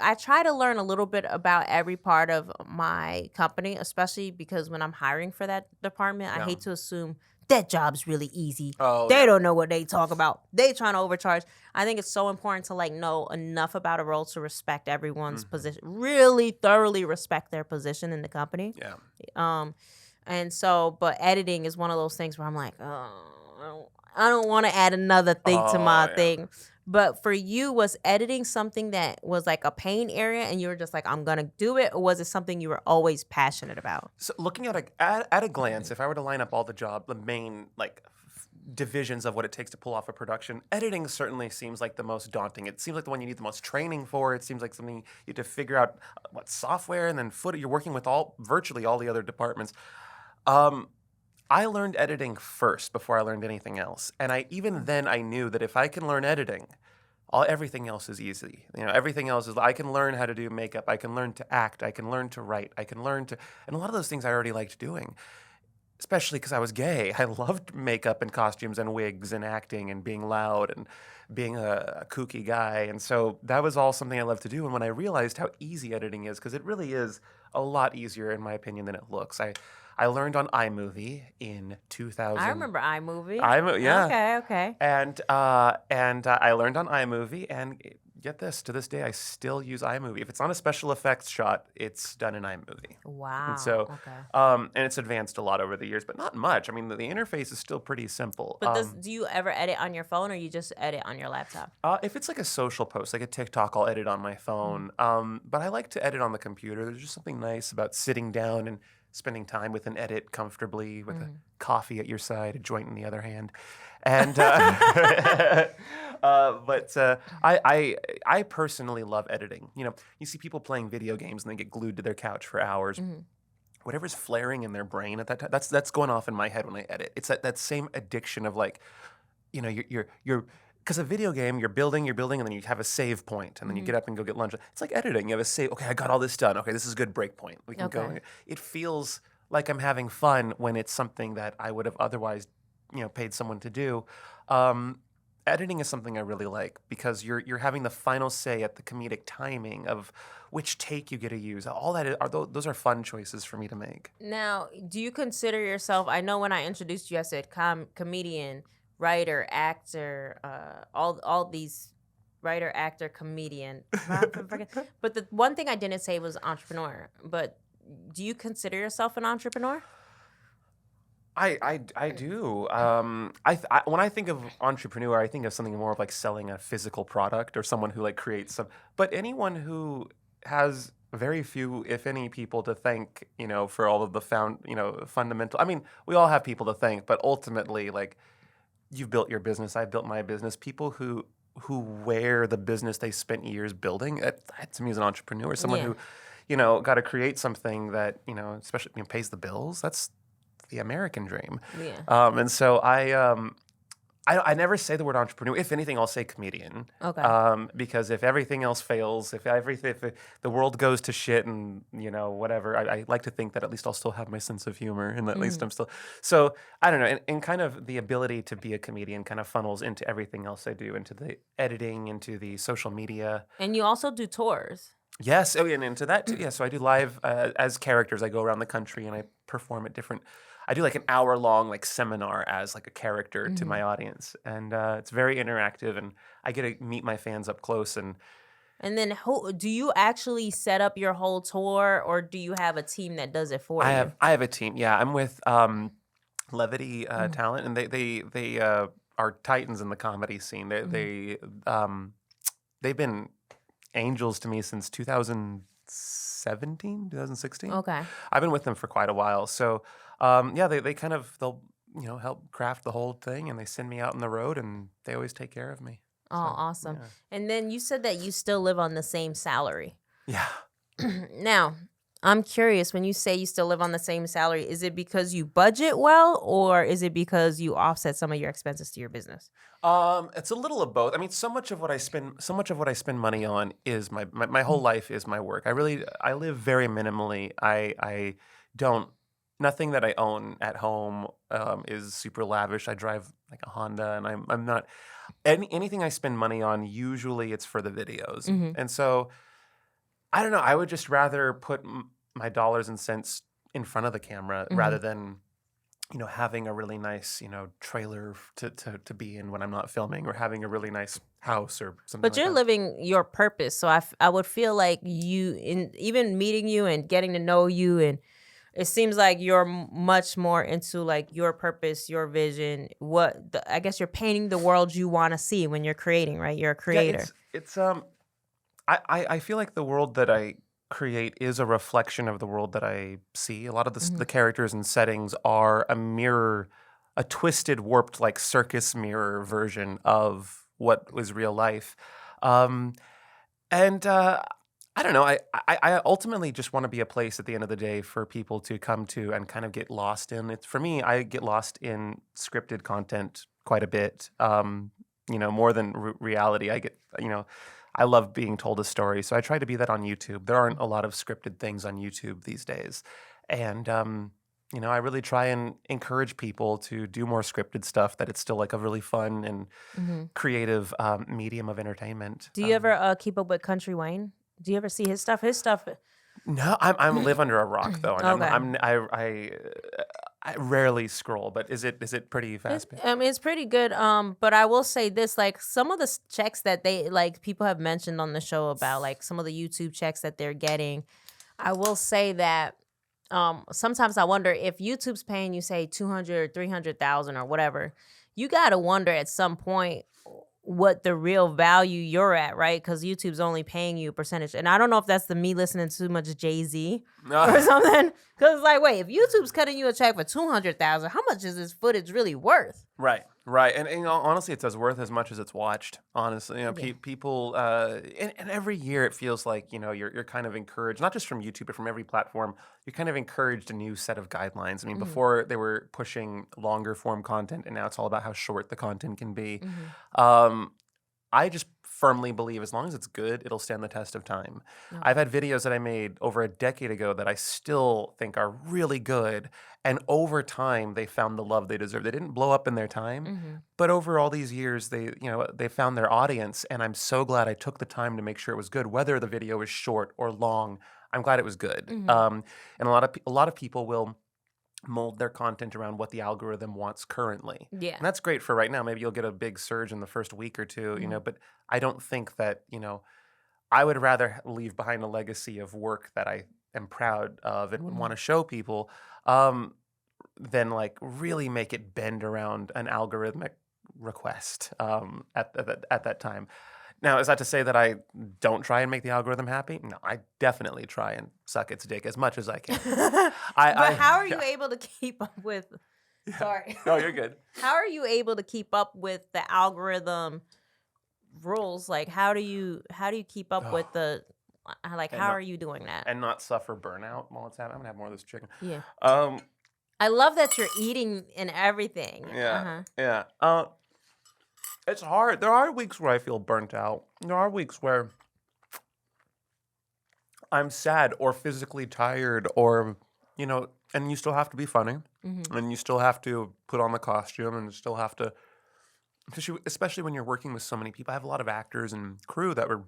I try to learn a little bit about every part of my company, especially because when I'm hiring for that department, I hate to assume that job's really easy. Oh, They yeah. don't know what they talk about. They trying to overcharge. I think it's so important to like know enough about a role to respect everyone's position. Really thoroughly respect their position in the company. Yeah. And so, but editing is one of those things where I'm like, oh, I don't want to add another thing to my thing. But for you, was editing something that was like a pain area and you were just like, I'm going to do it? Or was it something you were always passionate about? So looking at a glance, if I were to line up all the main like divisions of what it takes to pull off a production, editing certainly seems like the most daunting. It seems like the one you need the most training for. It seems like something you have to figure out what software and then you're working with virtually all the other departments. I learned editing first before I learned anything else. And even then I knew that if I can learn editing, everything else is easy. Everything else is, I can learn how to do makeup. I can learn to act. I can learn to write. And a lot of those things I already liked doing, especially because I was gay. I loved makeup and costumes and wigs and acting and being loud and being a kooky guy. And so that was all something I loved to do. And when I realized how easy editing is, because it really is a lot easier in my opinion than it looks. I learned on iMovie in 2000. I remember iMovie. Yeah. Okay. And I learned on iMovie, and get this, to this day, I still use iMovie. If it's on a special effects shot, it's done in iMovie. Wow. And so, and it's advanced a lot over the years, but not much. I mean, the interface is still pretty simple. But do you ever edit on your phone, or you just edit on your laptop? If it's like a social post, like a TikTok, I'll edit on my phone. But I like to edit on the computer. There's just something nice about sitting down and spending time with an edit comfortably with a coffee at your side, a joint in the other hand. And but I personally love editing. You see people playing video games and they get glued to their couch for hours. Whatever's flaring in their brain at that time, that's going off in my head when I edit. It's that same addiction of like, you're because a video game, you're building, and then you have a save point, and then you get up and go get lunch. It's like editing. You have a save. Okay, I got all this done. Okay, this is a good break point. We can go. It feels like I'm having fun when it's something that I would have otherwise, paid someone to do. Editing is something I really like because you're having the final say at the comedic timing of which take you get to use. All that those are fun choices for me to make. Now, do you consider yourself? I know when I introduced you, I said comedian, writer, actor, all these writer, actor, comedian. But the one thing I didn't say was entrepreneur. But do you consider yourself an entrepreneur? I do. When I think of entrepreneur, I think of something more of like selling a physical product or someone who like creates some. But anyone who has very few, if any, people to thank, for all of the fundamental. I mean, we all have people to thank, but ultimately, like, you've built your business. I've built my business. People who wear the business they spent years building. That to me is an entrepreneur. Someone who, got to create something that especially pays the bills. That's the American dream. Yeah. And so I never say the word entrepreneur. If anything, I'll say comedian. Okay. Because if everything else fails, if the world goes to shit and whatever, I like to think that at least I'll still have my sense of humor and at least I'm still. So I don't know. And kind of the ability to be a comedian kind of funnels into everything else I do, into the editing, into the social media. And you also do tours. Yes. Oh, and into that too. Yeah. So I do live as characters. I go around the country and I perform at different. I do like an hour-long like seminar as like a character to my audience, and it's very interactive, and I get to meet my fans up close. And then, do you actually set up your whole tour, or do you have a team that does it for you? I have a team. Yeah, I'm with Levity Talent, and they are titans in the comedy scene. They've been angels to me since 2017, 2016. Okay. I've been with them for quite a while, so. They'll help craft the whole thing, and they send me out on the road, and they always take care of me. Oh, awesome. Yeah. And then you said that you still live on the same salary. Yeah. Now, I'm curious, when you say you still live on the same salary, is it because you budget well, or is it because you offset some of your expenses to your business? It's a little of both. I mean, so much of what I spend money on is my whole life is my work. I live very minimally. I don't. Nothing that I own at home is super lavish. I drive like a Honda, and I'm not anything I spend money on. Usually, it's for the videos, and so I don't know. I would just rather put my dollars and cents in front of the camera rather than having a really nice, trailer to be in when I'm not filming, or having a really nice house or something But like you're that. living your purpose. So I would feel like you, in even meeting you and getting to know you, and it seems like you're much more into like your purpose, your vision. I guess you're painting the world you want to see when you're creating, right? You're a Yeah, creator. it's I feel like the world that I create is a reflection of the world that I see. A lot of Mhm. the characters and settings are a mirror, a twisted, warped, like circus mirror version of what was real life. Um, and I don't know. I ultimately just want to be a place at the end of the day for people to come to and kind of get lost in. It's for me. I get lost in scripted content quite a bit. More than reality. I love being told a story, so I try to be that on YouTube. There aren't a lot of scripted things on YouTube these days, and I really try and encourage people to do more scripted stuff. That it's still like a really fun and Mhm. creative medium of entertainment. Do you ever keep up with Country Wayne? Do you ever see his stuff? His stuff. No, I'm live under a rock though, and Okay. I rarely scroll. But is it pretty fast paced? I mean, it's pretty good. But I will say this: like some of the checks that they like people have mentioned on the show about like some of the YouTube checks that they're getting. I will say that sometimes I wonder if YouTube's paying you say 200, 300,000 or whatever. You got to wonder at some point what the real value you're at, right? Because YouTube's only paying you a percentage. And I don't know if that's the me listening to too much Jay-Z or something. Because like, wait, if YouTube's cutting you a check for 200,000, how much is this footage really worth? Right, and honestly, it's as worth as much as it's watched. Honestly, Yeah. people, and every year it feels like you're kind of encouraged, not just from YouTube, but from every platform. You're kind of encouraged a new set of guidelines. I mean, Mhm. before they were pushing longer form content, and now it's all about how short the content can be. Mhm. Um, I just firmly believe as long as it's good, it'll stand the test of time. I've Okay. had videos that I made over a decade ago that I still think are really good. And over time, they found the love they deserve. They didn't blow up in their time, Mhm. but over all these years, they found their audience. And I'm so glad I took the time to make sure it was good, whether the video was short or long. I'm glad it was good. Mhm. And a lot of people will mold their content around what the algorithm wants currently. Yeah. And that's great for right now. Maybe you'll get a big surge in the first week or two, Mhm. but I don't think that, I would rather leave behind a legacy of work that I am proud of and would want Mhm. to show people, um, than like really make it bend around an algorithmic request at that time. Now, is that to say that I don't try and make the algorithm happy? No, I definitely try and suck its dick as much as I can. But how are you Yeah, able to keep up with yeah. sorry. No, you're good. How are you able to keep up with the algorithm rules? Like how do you keep up with Oh, the like and how not are you doing that? and not suffer burnout while it's happening. I'm gonna have more of this chicken. Yeah. Um, I love that you're eating and everything. yeah, Uh-huh. yeah. It's hard. There are weeks where I feel burnt out. There are weeks where I'm sad or physically tired, or and you still have to be funny, Mhm. and you still have to put on the costume, and you still have to, especially when you're working with so many people. I have a lot of actors and crew that were,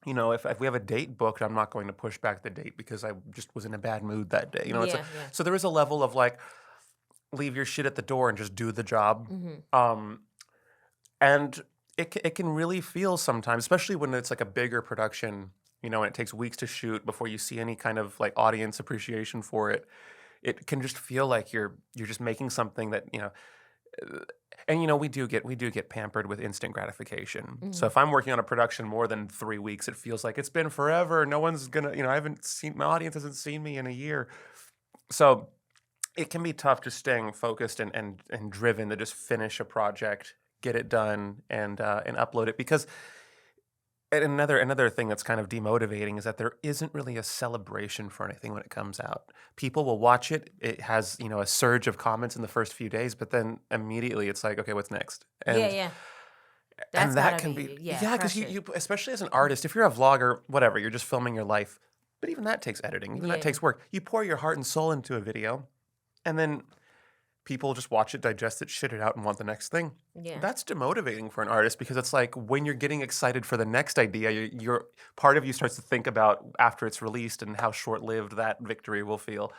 if we have a date booked, I'm not going to push back the date because I just was in a bad mood that day. Yeah, yeah. So there is a level of like, leave your shit at the door and just do the job. Mhm. Um, and it can really feel sometimes, especially when it's like a bigger production, and it takes weeks to shoot before you see any kind of like audience appreciation for it. It can just feel like you're just making something that uh, and we do get pampered with instant gratification. So Mhm. if I'm working on a production more than 3 weeks, it feels like it's been forever. No one's gonna, I haven't seen, my audience hasn't seen me in a year. So it can be tough just staying focused and driven to just finish a project, get it done, and upload it. Because and another thing that's kind of demotivating is that there isn't really a celebration for anything when it comes out. People will watch it. It has a surge of comments in the first few days, but then immediately it's like, okay, what's next? Yeah, And yeah. That's and that gotta can be, be yeah, yeah, because you pressure. you especially as an artist, if you're a vlogger, whatever, you're just filming your life. But even that takes editing. Even that Yeah. takes work. You pour your heart and soul into a video, and then people just watch it, digest it, shit it out, and want the next thing. Yeah. That's demotivating for an artist because it's like when you're getting excited for the next idea, you're part of you starts to think about after it's released and how short-lived that victory will feel.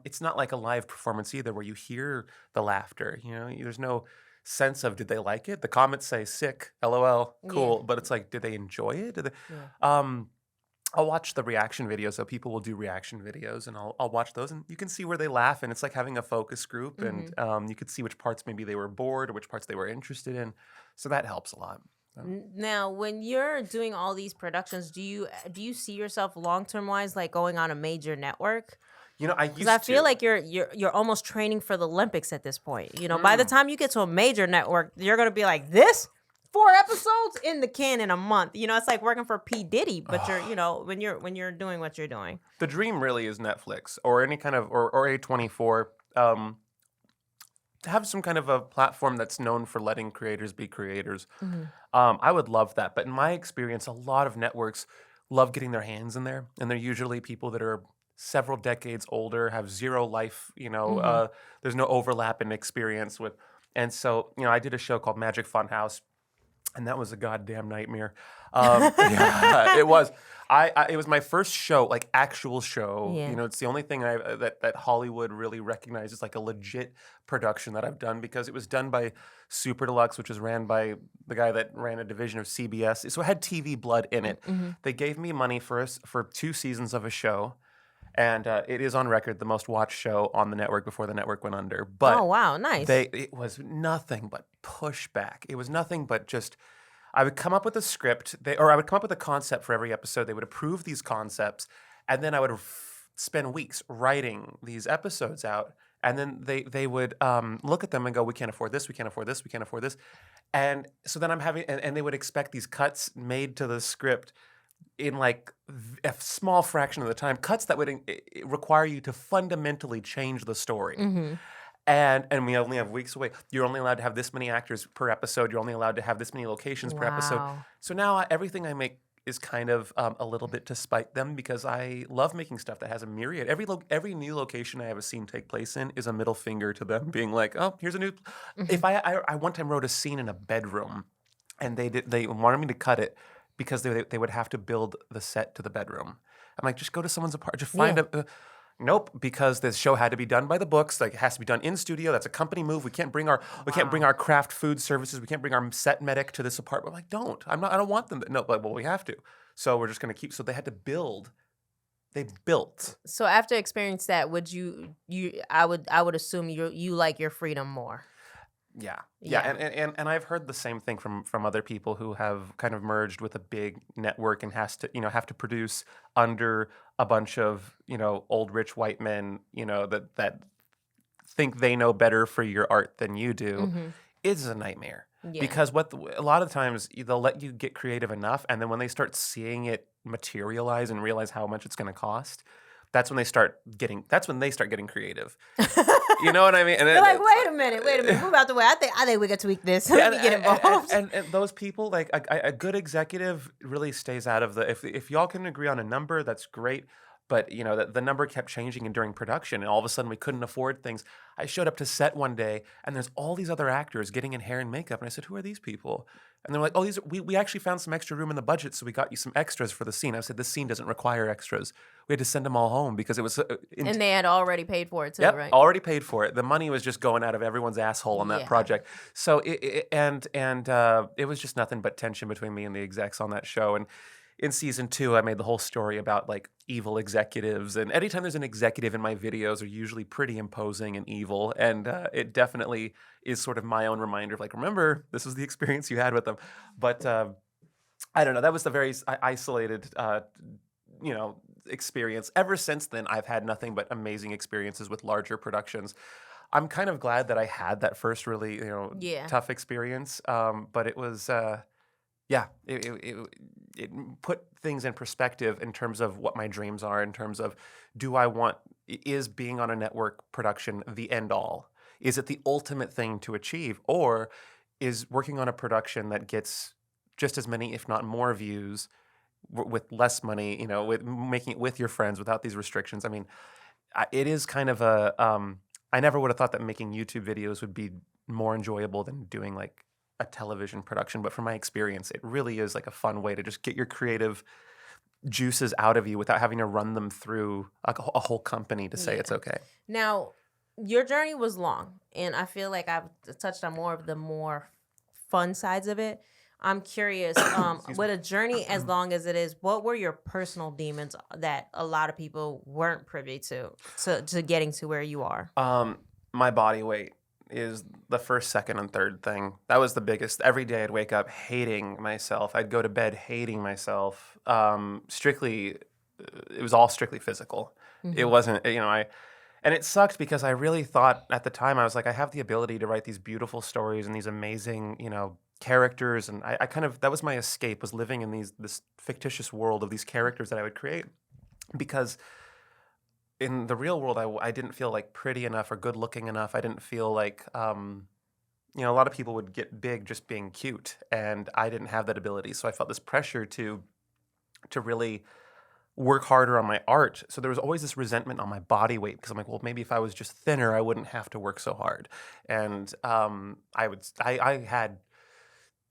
It's not like a live performance either where you hear the laughter. There's no sense of did they like it? The comments say sick, LOL, cool, but it's like did they enjoy it? Yeah. I'll watch the reaction videos. So people will do reaction videos, and I'll watch those, and you can see where they laugh, and it's like having a focus group, and you could see which parts maybe they were bored or which parts they were interested in. So that helps a lot. Now, when you're doing all these productions, do you see yourself long term wise like going on a major network? I Because I feel to. like you're almost training for the Olympics at this point. By the time you get to a major network, you're gonna be like this. 4 episodes in the can in a month. It's like working for P. Diddy, but when you're doing what you're doing. The dream really is Netflix or any kind of or A24. To have some kind of a platform that's known for letting creators be creators. I would love that. But in my experience, a lot of networks love getting their hands in there. And they're usually people that are several decades older, have zero life, there's no overlap in experience with. And so, I did a show called Magic Funhouse. And that was a goddamn nightmare. Yeah, it was. It was my first show, like actual show. Yeah. It's the only thing that Hollywood really recognizes like a legit production that I've done because it was done by Super Deluxe, which was ran by the guy that ran a division of CBS. So it had TV blood in it. They gave me money for 2 seasons of a show. And it is on record the most watched show on the network before the network went under. But oh wow, nice. it was nothing but pushback. It was nothing but just I would come up with a script, or I would come up with a concept for every episode. They would approve these concepts, and then I would spend weeks writing these episodes out. And then they would look at them and go, "We can't afford this. We can't afford this. We can't afford this." And so then I'm having, and they would expect these cuts made to the script in like a small fraction of the time, cuts that would require you to fundamentally change the story. And we only have weeks away. You're only allowed to have this many actors per episode. You're only allowed to have this many locations per episode. So now everything I make is kind of a little bit to spite them because I love making stuff that has a myriad. Every new location I have a scene take place in is a middle finger to them being like, oh, here's a new. If I one time wrote a scene in a bedroom, and they wanted me to cut it because they would have to build the set to the bedroom. I'm like, just go to someone's apartment, just find a. Nope, because this show had to be done by the books. Like it has to be done in studio. That's a company move. We can't bring our craft food services. We can't bring our set medic to this apartment. I'm like, I don't want them. No, but well, we have to. So we're just going to keep. So they had to build. They built. So after experience that, would I would assume you like your freedom more. Yeah. And I've heard the same thing from other people who have kind of merged with a big network and have to produce under a bunch of old rich white men that think they know better for your art than you do. Is a nightmare because a lot of times they'll let you get creative enough, and then when they start seeing it materialize and realize how much it's going to cost. That's when they start getting creative. You know what I mean? And they're like, wait a minute, move out the way. I think we could tweak this. We can get involved. And those people, like a good executive, really stays out of the. If y'all can agree on a number, that's great. But the number kept changing during production, and all of a sudden we couldn't afford things. I showed up to set one day, and there's all these other actors getting in hair and makeup, and I said, "Who are these people?" And they're like, "Oh, we actually found some extra room in the budget, so we got you some extras for the scene." I said, "This scene doesn't require extras. We had to send them all home because it was." And they had already paid for it too, yep, right? Already paid for it. The money was just going out of everyone's asshole on that project. So it was just nothing but tension between me and the execs on that show. And in season 2, I made the whole story about like evil executives, and anytime there's an executive in my videos, are usually pretty imposing and evil, and it definitely is sort of my own reminder of like, remember, this was the experience you had with them. But I don't know, that was the very isolated, experience. Ever since then, I've had nothing but amazing experiences with larger productions. I'm kind of glad that I had that first really, tough experience, but it was. It put things in perspective in terms of what my dreams are, in terms of is being on a network production the end all? Is it the ultimate thing to achieve? Or is working on a production that gets just as many, if not more views with less money, with making it with your friends without these restrictions? I mean, it is kind of I never would have thought that making YouTube videos would be more enjoyable than doing like a television production, but from my experience, it really is like a fun way to just get your creative juices out of you without having to run them through a whole company to say it's okay. Now, your journey was long, and I feel like I've touched on more of the more fun sides of it. I'm curious, with a journey as long as it is, what were your personal demons that a lot of people weren't privy to getting to where you are? My body weight is the first, second, and third thing. That was the biggest. Every day I'd wake up hating myself. I'd go to bed hating myself. It was all strictly physical. It wasn't, and it sucked because I really thought at the time, I was like, I have the ability to write these beautiful stories and these amazing, characters. And I kind of, that was my escape, was living in this fictitious world of these characters that I would create. Because in the real world, I didn't feel like pretty enough or good looking enough. I didn't feel like, a lot of people would get big just being cute, and I didn't have that ability. So I felt this pressure to really work harder on my art. So there was always this resentment on my body weight because I'm like, well, maybe if I was just thinner, I wouldn't have to work so hard. And I had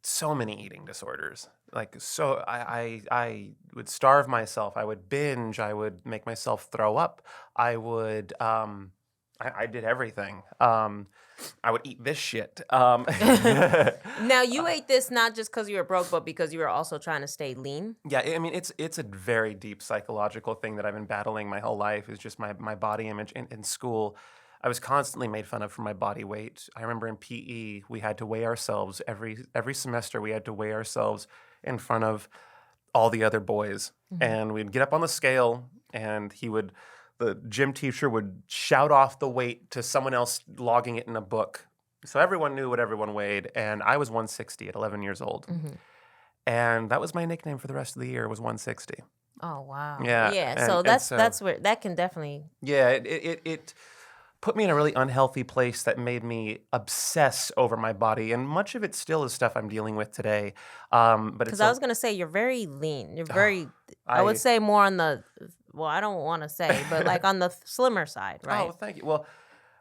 so many eating disorders. Like, so I would starve myself. I would binge. I would make myself throw up. I would, I did everything. I would eat this shit. Now, you ate this not just because you were broke, but because you were also trying to stay lean? Yeah, I mean, it's a very deep psychological thing that I've been battling my whole life, is just my body image. In school, I was constantly made fun of for my body weight. I remember in PE, we had to weigh ourselves every semester. We had to weigh ourselves in front of all the other boys. And we'd get up on the scale, and the gym teacher would shout off the weight to someone else logging it in a book. So everyone knew what everyone weighed, and I was 160 at 11 years old. And that was my nickname for the rest of the year, was 160. Oh, wow. Yeah. Yeah, so that's where that can definitely... Yeah, it put me in a really unhealthy place that made me obsess over my body, and much of it still is stuff I'm dealing with today. But because I was gonna say you're very lean. You're very, I would say more on the, well, I don't want to say, but like on the slimmer side, right? Oh, thank you. Well,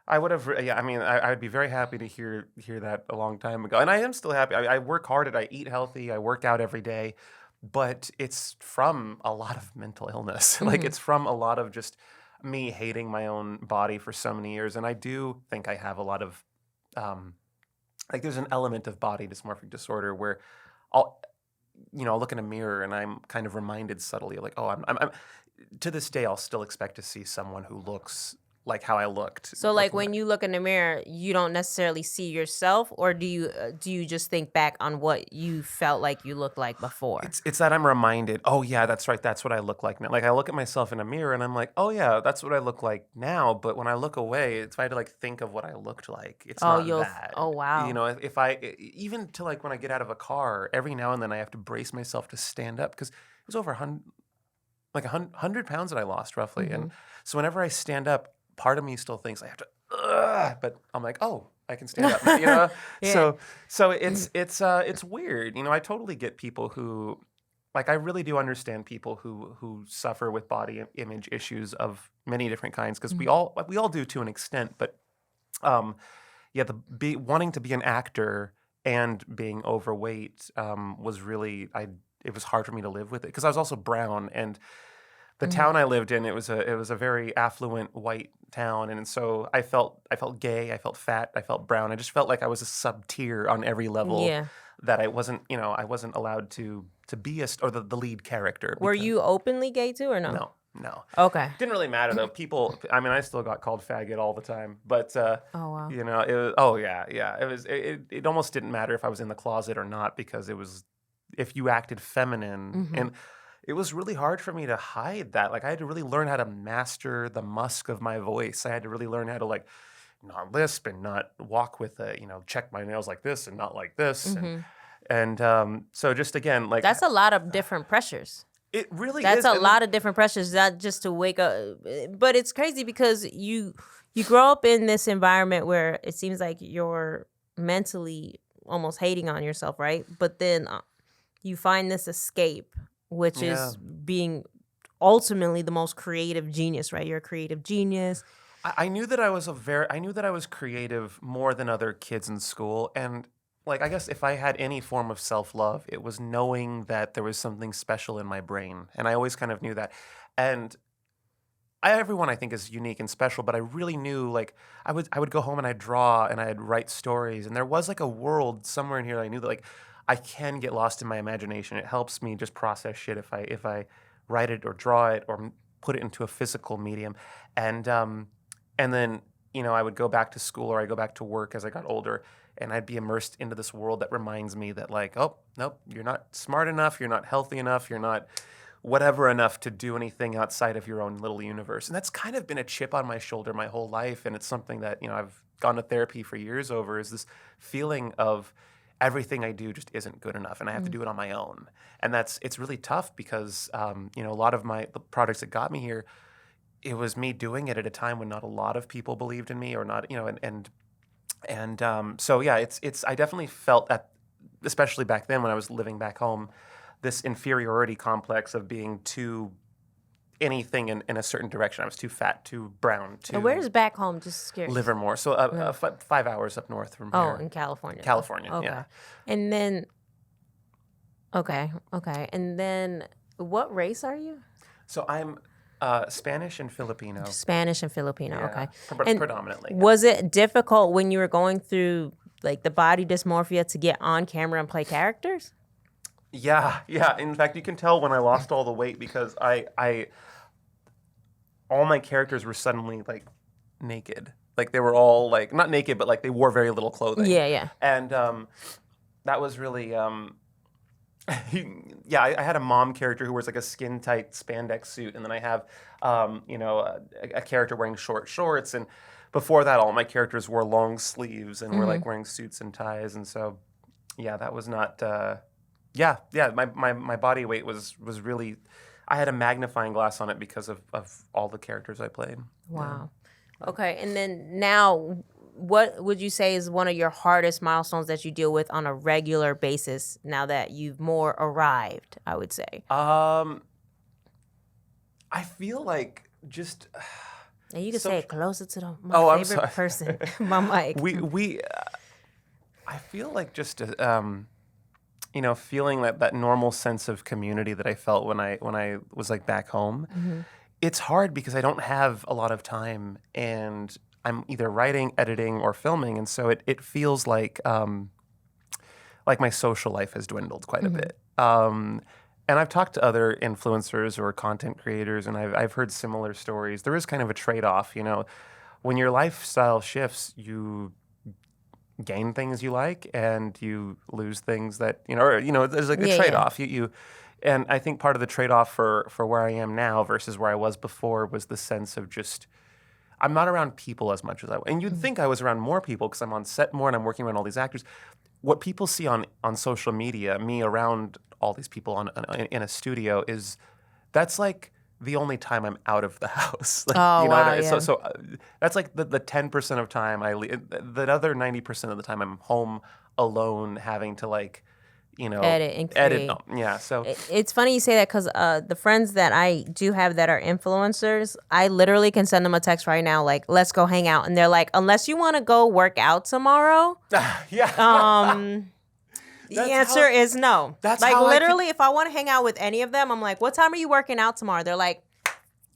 I would have, yeah. I mean, I would be very happy to hear that a long time ago, and I am still happy. I work hard I eat healthy. I work out every day, but it's from a lot of mental illness. Like, it's from a lot of just me hating my own body for so many years. And I do think I have a lot of, there's an element of body dysmorphic disorder where I'll look in a mirror and I'm kind of reminded subtly, like, oh, I'm to this day, I'll still expect to see someone who looks like how I looked. So, like, when you look in the mirror, you don't necessarily see yourself, or do you just think back on what you felt like you looked like before? It's that I'm reminded, oh yeah, that's right, that's what I look like now. Like, I look at myself in a mirror and I'm like, oh yeah, that's what I look like now. But when I look away, if I had to think of what I looked like, it's not that. Oh, wow. If I, even to when I get out of a car, every now and then I have to brace myself to stand up, because it was over 100 pounds that I lost roughly. And so whenever I stand up, part of me still thinks I have to, but I'm like, oh, I can stand up, Yeah. So it's weird. I totally get people who, I really do understand people who suffer with body image issues of many different kinds, because we all do to an extent. But wanting to be an actor and being overweight was really, it was hard for me to live with it, because I was also brown, and the town I lived in, it was a very affluent white town, and so I felt gay, I felt fat, I felt brown. I just felt like I was a sub tier on every level. Yeah. That I wasn't allowed to be the lead character. Were you openly gay too, or no? No. Okay. Didn't really matter though. People, I mean, I still got called faggot all the time, but oh wow. It was, oh yeah. It almost didn't matter if I was in the closet or not, because it was, if you acted feminine, and it was really hard for me to hide that. I had to really learn how to master the musk of my voice. I had to really learn how to not lisp and not walk with check my nails like this and not like this. And so just again, that's a lot of different pressures. It really is. That's a lot of different pressures, not just to wake up. But it's crazy because you grow up in this environment where it seems like you're mentally almost hating on yourself, right? But then you find this escape, which is being ultimately the most creative genius, right? You're a creative genius. I knew that I was creative more than other kids in school, and like, I guess if I had any form of self-love, it was knowing that there was something special in my brain. And I always kind of knew that. And everyone I think is unique and special, but I really knew, like, I would go home and I'd draw and I'd write stories. And there was like a world somewhere in here that I knew that, like, I can get lost in my imagination. It helps me just process shit if I write it or draw it or put it into a physical medium. And then, I would go back to school or I'd go back to work as I got older, and I'd be immersed into this world that reminds me that, like, oh, nope, you're not smart enough, you're not healthy enough, you're not whatever enough to do anything outside of your own little universe. And that's kind of been a chip on my shoulder my whole life, and it's something that, I've gone to therapy for years over, is this feeling of everything I do just isn't good enough, and I have to do it on my own. And it's really tough because, a lot of the projects that got me here, it was me doing it at a time when not a lot of people believed in me, or not, so yeah, I definitely felt especially back then when I was living back home, this inferiority complex of being too anything in a certain direction. I was too fat, too brown, too. And where's back home? Just curious. Livermore, so 5 hours up north from here. Oh, in California. California, okay. Yeah. And then, okay. And then, what race are you? So I'm Spanish and Filipino. Spanish and Filipino, Yeah, okay. And predominantly. was it difficult when you were going through, like, the body dysmorphia to get on camera and play characters? Yeah. In fact, you can tell when I lost all the weight because all my characters were suddenly, like, naked. Like, they were all, like, not naked, but, like, they wore very little clothing. Yeah. And that was really, I had a mom character who wears, like, a skin-tight spandex suit, and then I have, a character wearing short shorts, and before that, all my characters wore long sleeves and were, like, wearing suits and ties, and so, yeah, that was not, my body weight was really, I had a magnifying glass on it because of all the characters I played. Wow. Yeah. Okay, and then now, what would you say is one of your hardest milestones that you deal with on a regular basis now that you've more arrived, I would say? I feel like just... And you can say it closer to my favorite person, my mic. I feel like just... feeling that normal sense of community that I felt when I was, like, back home. Mm-hmm. It's hard because I don't have a lot of time, and I'm either writing, editing, or filming, and so it feels like my social life has dwindled quite a bit. And I've talked to other influencers or content creators, and I've heard similar stories. There is kind of a trade-off, when your lifestyle shifts, you gain things you like and you lose things that there's like a trade-off. And I think part of the trade-off for where I am now versus where I was before was the sense of just I'm not around people as much as I was. And you'd think I was around more people because I'm on set more and I'm working around all these actors. What people see on social media, me around all these people in a studio, that's like the only time I'm out of the house. Like, wow, what I mean? yeah. So that's like the 10% of time I leave. The other 90% of the time I'm home alone, having to, like, edit and create. Yeah, so it's funny you say that because the friends that I do have that are influencers, I literally can send them a text right now, like, let's go hang out, and they're like, unless you want to go work out tomorrow, the answer is no. That's like, how literally, if I want to hang out with any of them, I'm like, what time are you working out tomorrow? They're like,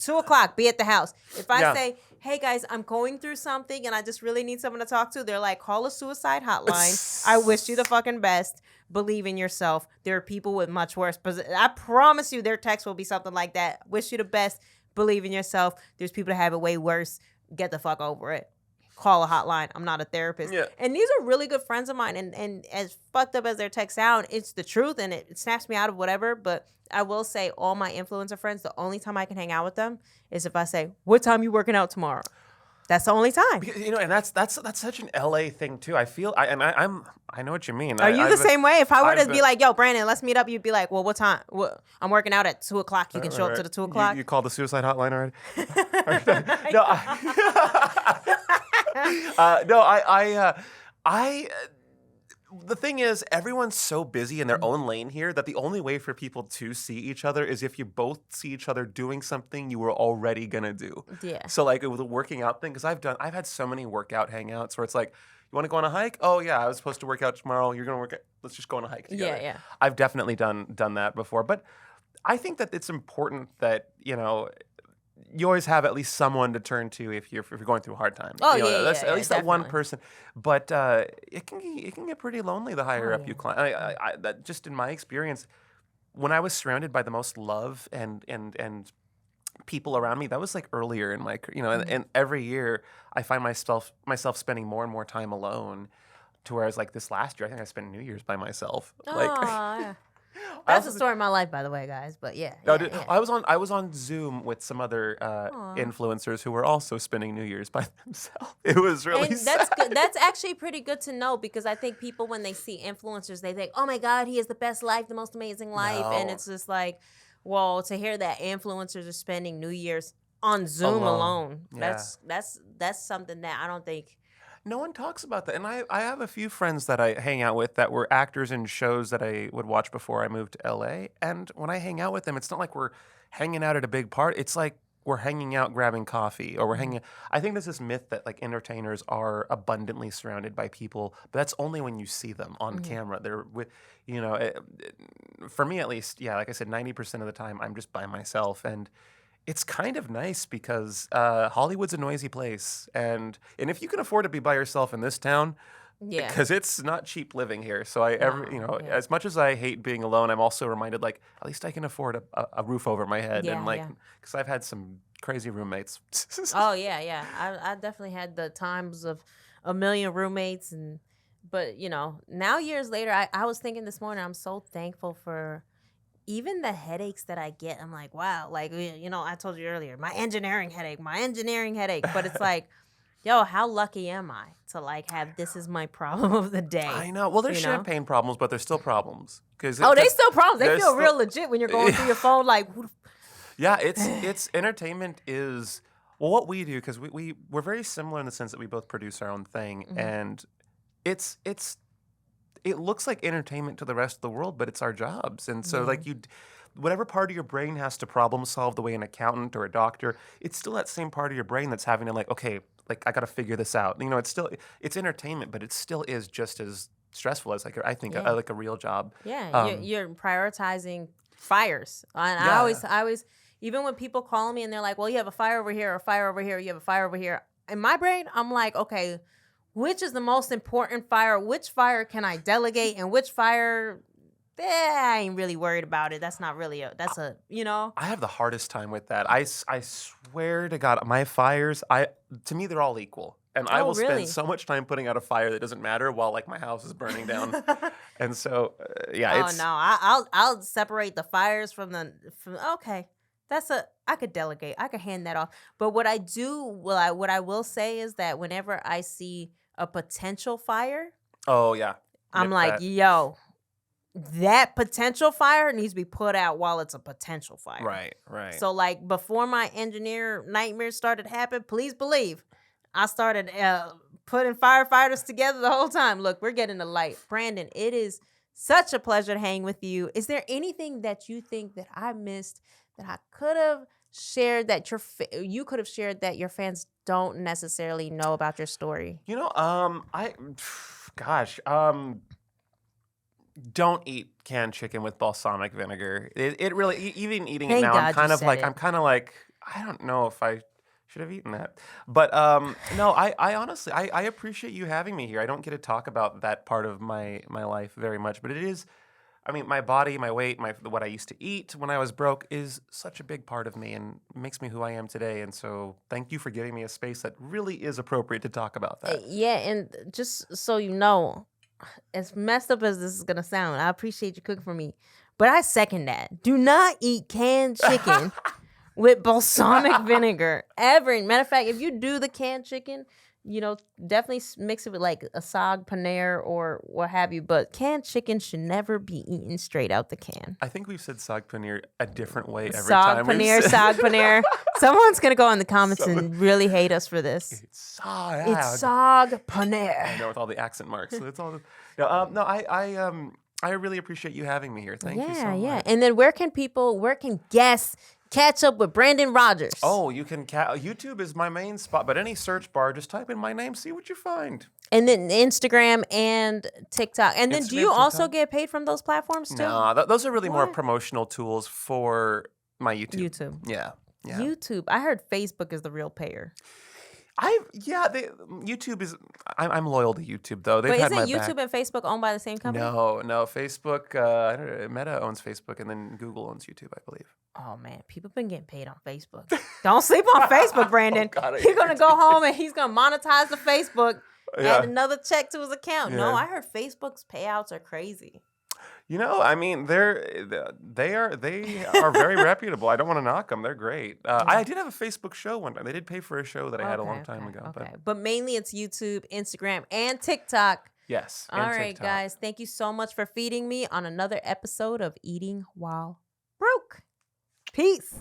2:00, be at the house. If I say, hey guys, I'm going through something and I just really need someone to talk to, they're like, call a suicide hotline. I wish you the fucking best. Believe in yourself. There are people with much worse. I promise you their text will be something like that. Wish you the best. Believe in yourself. There's people that have it way worse. Get the fuck over it. Call a hotline. I'm not a therapist. Yeah. And these are really good friends of mine. And as fucked up as their texts sound, it's the truth and it snaps me out of whatever. But I will say all my influencer friends, the only time I can hang out with them is if I say, what time you working out tomorrow? That's the only time. Because, and that's such an LA thing too. I feel I know what you mean. Are you the same way? If I were to be like, yo, Brandon, let's meet up, you'd be like, well, what time? I'm working out at 2:00. You can show up to the 2:00. You called the suicide hotline already? The thing is, everyone's so busy in their own lane here that the only way for people to see each other is if you both see each other doing something you were already gonna do. Yeah. So, like, with the working out thing, because I've had so many workout hangouts where it's like, You want to go on a hike? Oh yeah, I was supposed to work out tomorrow. You're gonna work out. Let's just go on a hike together. Yeah, yeah. I've definitely done that before, but I think that it's important that you always have at least someone to turn to if you're going through hard times. Oh, That's at least that one definitely. person. But it can get pretty lonely the higher up you climb. That just in my experience, when I was surrounded by the most love and people around me, that was like earlier in my and every year I find myself spending more and more time alone. To whereas like this last year, I think I spent New Year's by myself. Yeah. That's the story of my life, by the way, guys. But yeah. I was on Zoom with some other influencers who were also spending New Year's by themselves. It was really And sad. that's good. That's actually pretty good to know because I think people, when they see influencers, they think, "Oh my God, he has the best life, the most amazing life," and No. it's just like, well, to hear that influencers are spending New Year's on Zoom alone, Yeah. that's something that I don't think. No one talks about that. And I have a few friends that I hang out with that were actors in shows that I would watch before I moved to LA. And when I hang out with them, it's not like we're hanging out at a big party. It's like we're hanging out grabbing coffee or we're hanging. I think there's this myth that like entertainers are abundantly surrounded by people, but that's only when you see them on camera. They're with, for me at least, yeah, like I said, 90% of the time I'm just by myself. And it's kind of nice because Hollywood's a noisy place, and if you can afford to be by yourself in this town, Yeah. because it's not cheap living here. So Yeah. as much as I hate being alone, I'm also reminded like at least I can afford a roof over my head, Yeah, and like yeah. because I've had some crazy roommates. Oh yeah. I definitely had the times of a million roommates, but now years later, I was thinking this morning, I'm so thankful for even the headaches that I get. I'm like, wow, like I told you earlier, my engineering headache. But it's like, yo, how lucky am I to like have this is my problem of the day? I know. Well, there's champagne problems, but there's still problems. They still problems. They feel real legit when you're going through your phone. Like, yeah, it's entertainment is what we do because we're very similar in the sense that we both produce our own thing, and it looks like entertainment to the rest of the world, but it's our jobs. And so like whatever part of your brain has to problem solve the way an accountant or a doctor, it's still that same part of your brain that's having to like, okay, like I got to figure this out. It's entertainment, but it still is just as stressful as like I think like a real job. yeah, you're prioritizing fires. And Yeah. I always, even when people call me and they're like, well, you have a fire over here, or a fire over here, you have a fire over here. In my brain, I'm like, okay, which is the most important fire? Which fire can I delegate? And which fire, I ain't really worried about it. That's not really I have the hardest time with that. I swear to God, my fires, to me, they're all equal. And I will really? spend so much time putting out a fire that doesn't matter while like my house is burning down. And so, yeah, Oh no, I'll separate the fires from okay. I could delegate. I could hand that off. But what what I will say is that whenever I see a potential fire, oh yeah. I'm Nip like, that. yo, that potential fire needs to be put out while it's a potential fire. Right. So like before my engineer nightmares started to happen, please believe I started putting firefighters together the whole time. Look, we're getting the light. Brandon, it is such a pleasure to hang with you. Is there anything that you think that I missed that I could have shared that you could have shared that your fans don't necessarily know about your story? Don't eat canned chicken with balsamic vinegar. It really, even eating Thank it now, God I'm you kind of said like, it. I don't know if I should have eaten that. But no, I honestly, I appreciate you having me here. I don't get to talk about that part of my life very much, but it is, I mean, my body, my weight, what I used to eat when I was broke is such a big part of me and makes me who I am today. And so thank you for giving me a space that really is appropriate to talk about that. Yeah, and just so you know, as messed up as this is gonna sound, I appreciate you cooking for me, but I second that. Do not eat canned chicken with balsamic vinegar ever. Matter of fact, if you do the canned chicken, definitely mix it with like a Saag Paneer or what have you. But canned chicken should never be eaten straight out the can. I think we've said Saag Paneer a different way every Saag time. Paneer, Saag Paneer. Someone's gonna go in the comments and really hate us for this. It's Saag. It's Saag Paneer. I know, with all the accent marks. So it's all. No, I really appreciate you having me here. Thank you so much. Yeah. And then where can guests catch up with Brandon Rogers. Oh, you can. YouTube is my main spot, but any search bar, just type in my name, see what you find. And then Instagram and TikTok. And then do you Instagram, also TikTok. get paid from those platforms too? No, those are really more What? promotional tools for my YouTube. YouTube. Yeah. Yeah. YouTube. I heard Facebook is the real payer. YouTube is. I'm loyal to YouTube though. They've Wait, had isn't my back. YouTube and Facebook owned by the same company? No. Facebook. I don't know, Meta owns Facebook, and then Google owns YouTube, I believe. Oh man, people been getting paid on Facebook. Don't sleep on Facebook, Brandon. God, I He's gonna hate go home and he's gonna monetize the Facebook, Yeah. add another check to his account. No, Yeah. I heard Facebook's payouts are crazy. I mean, they are very reputable. I don't want to knock them. They're great. I did have a Facebook show one time. They did pay for a show that I had a long time ago. Okay, but mainly it's YouTube, Instagram, and TikTok. Yes. All and right, TikTok. guys. Thank you so much for feeding me on another episode of Eating While Broke. Peace.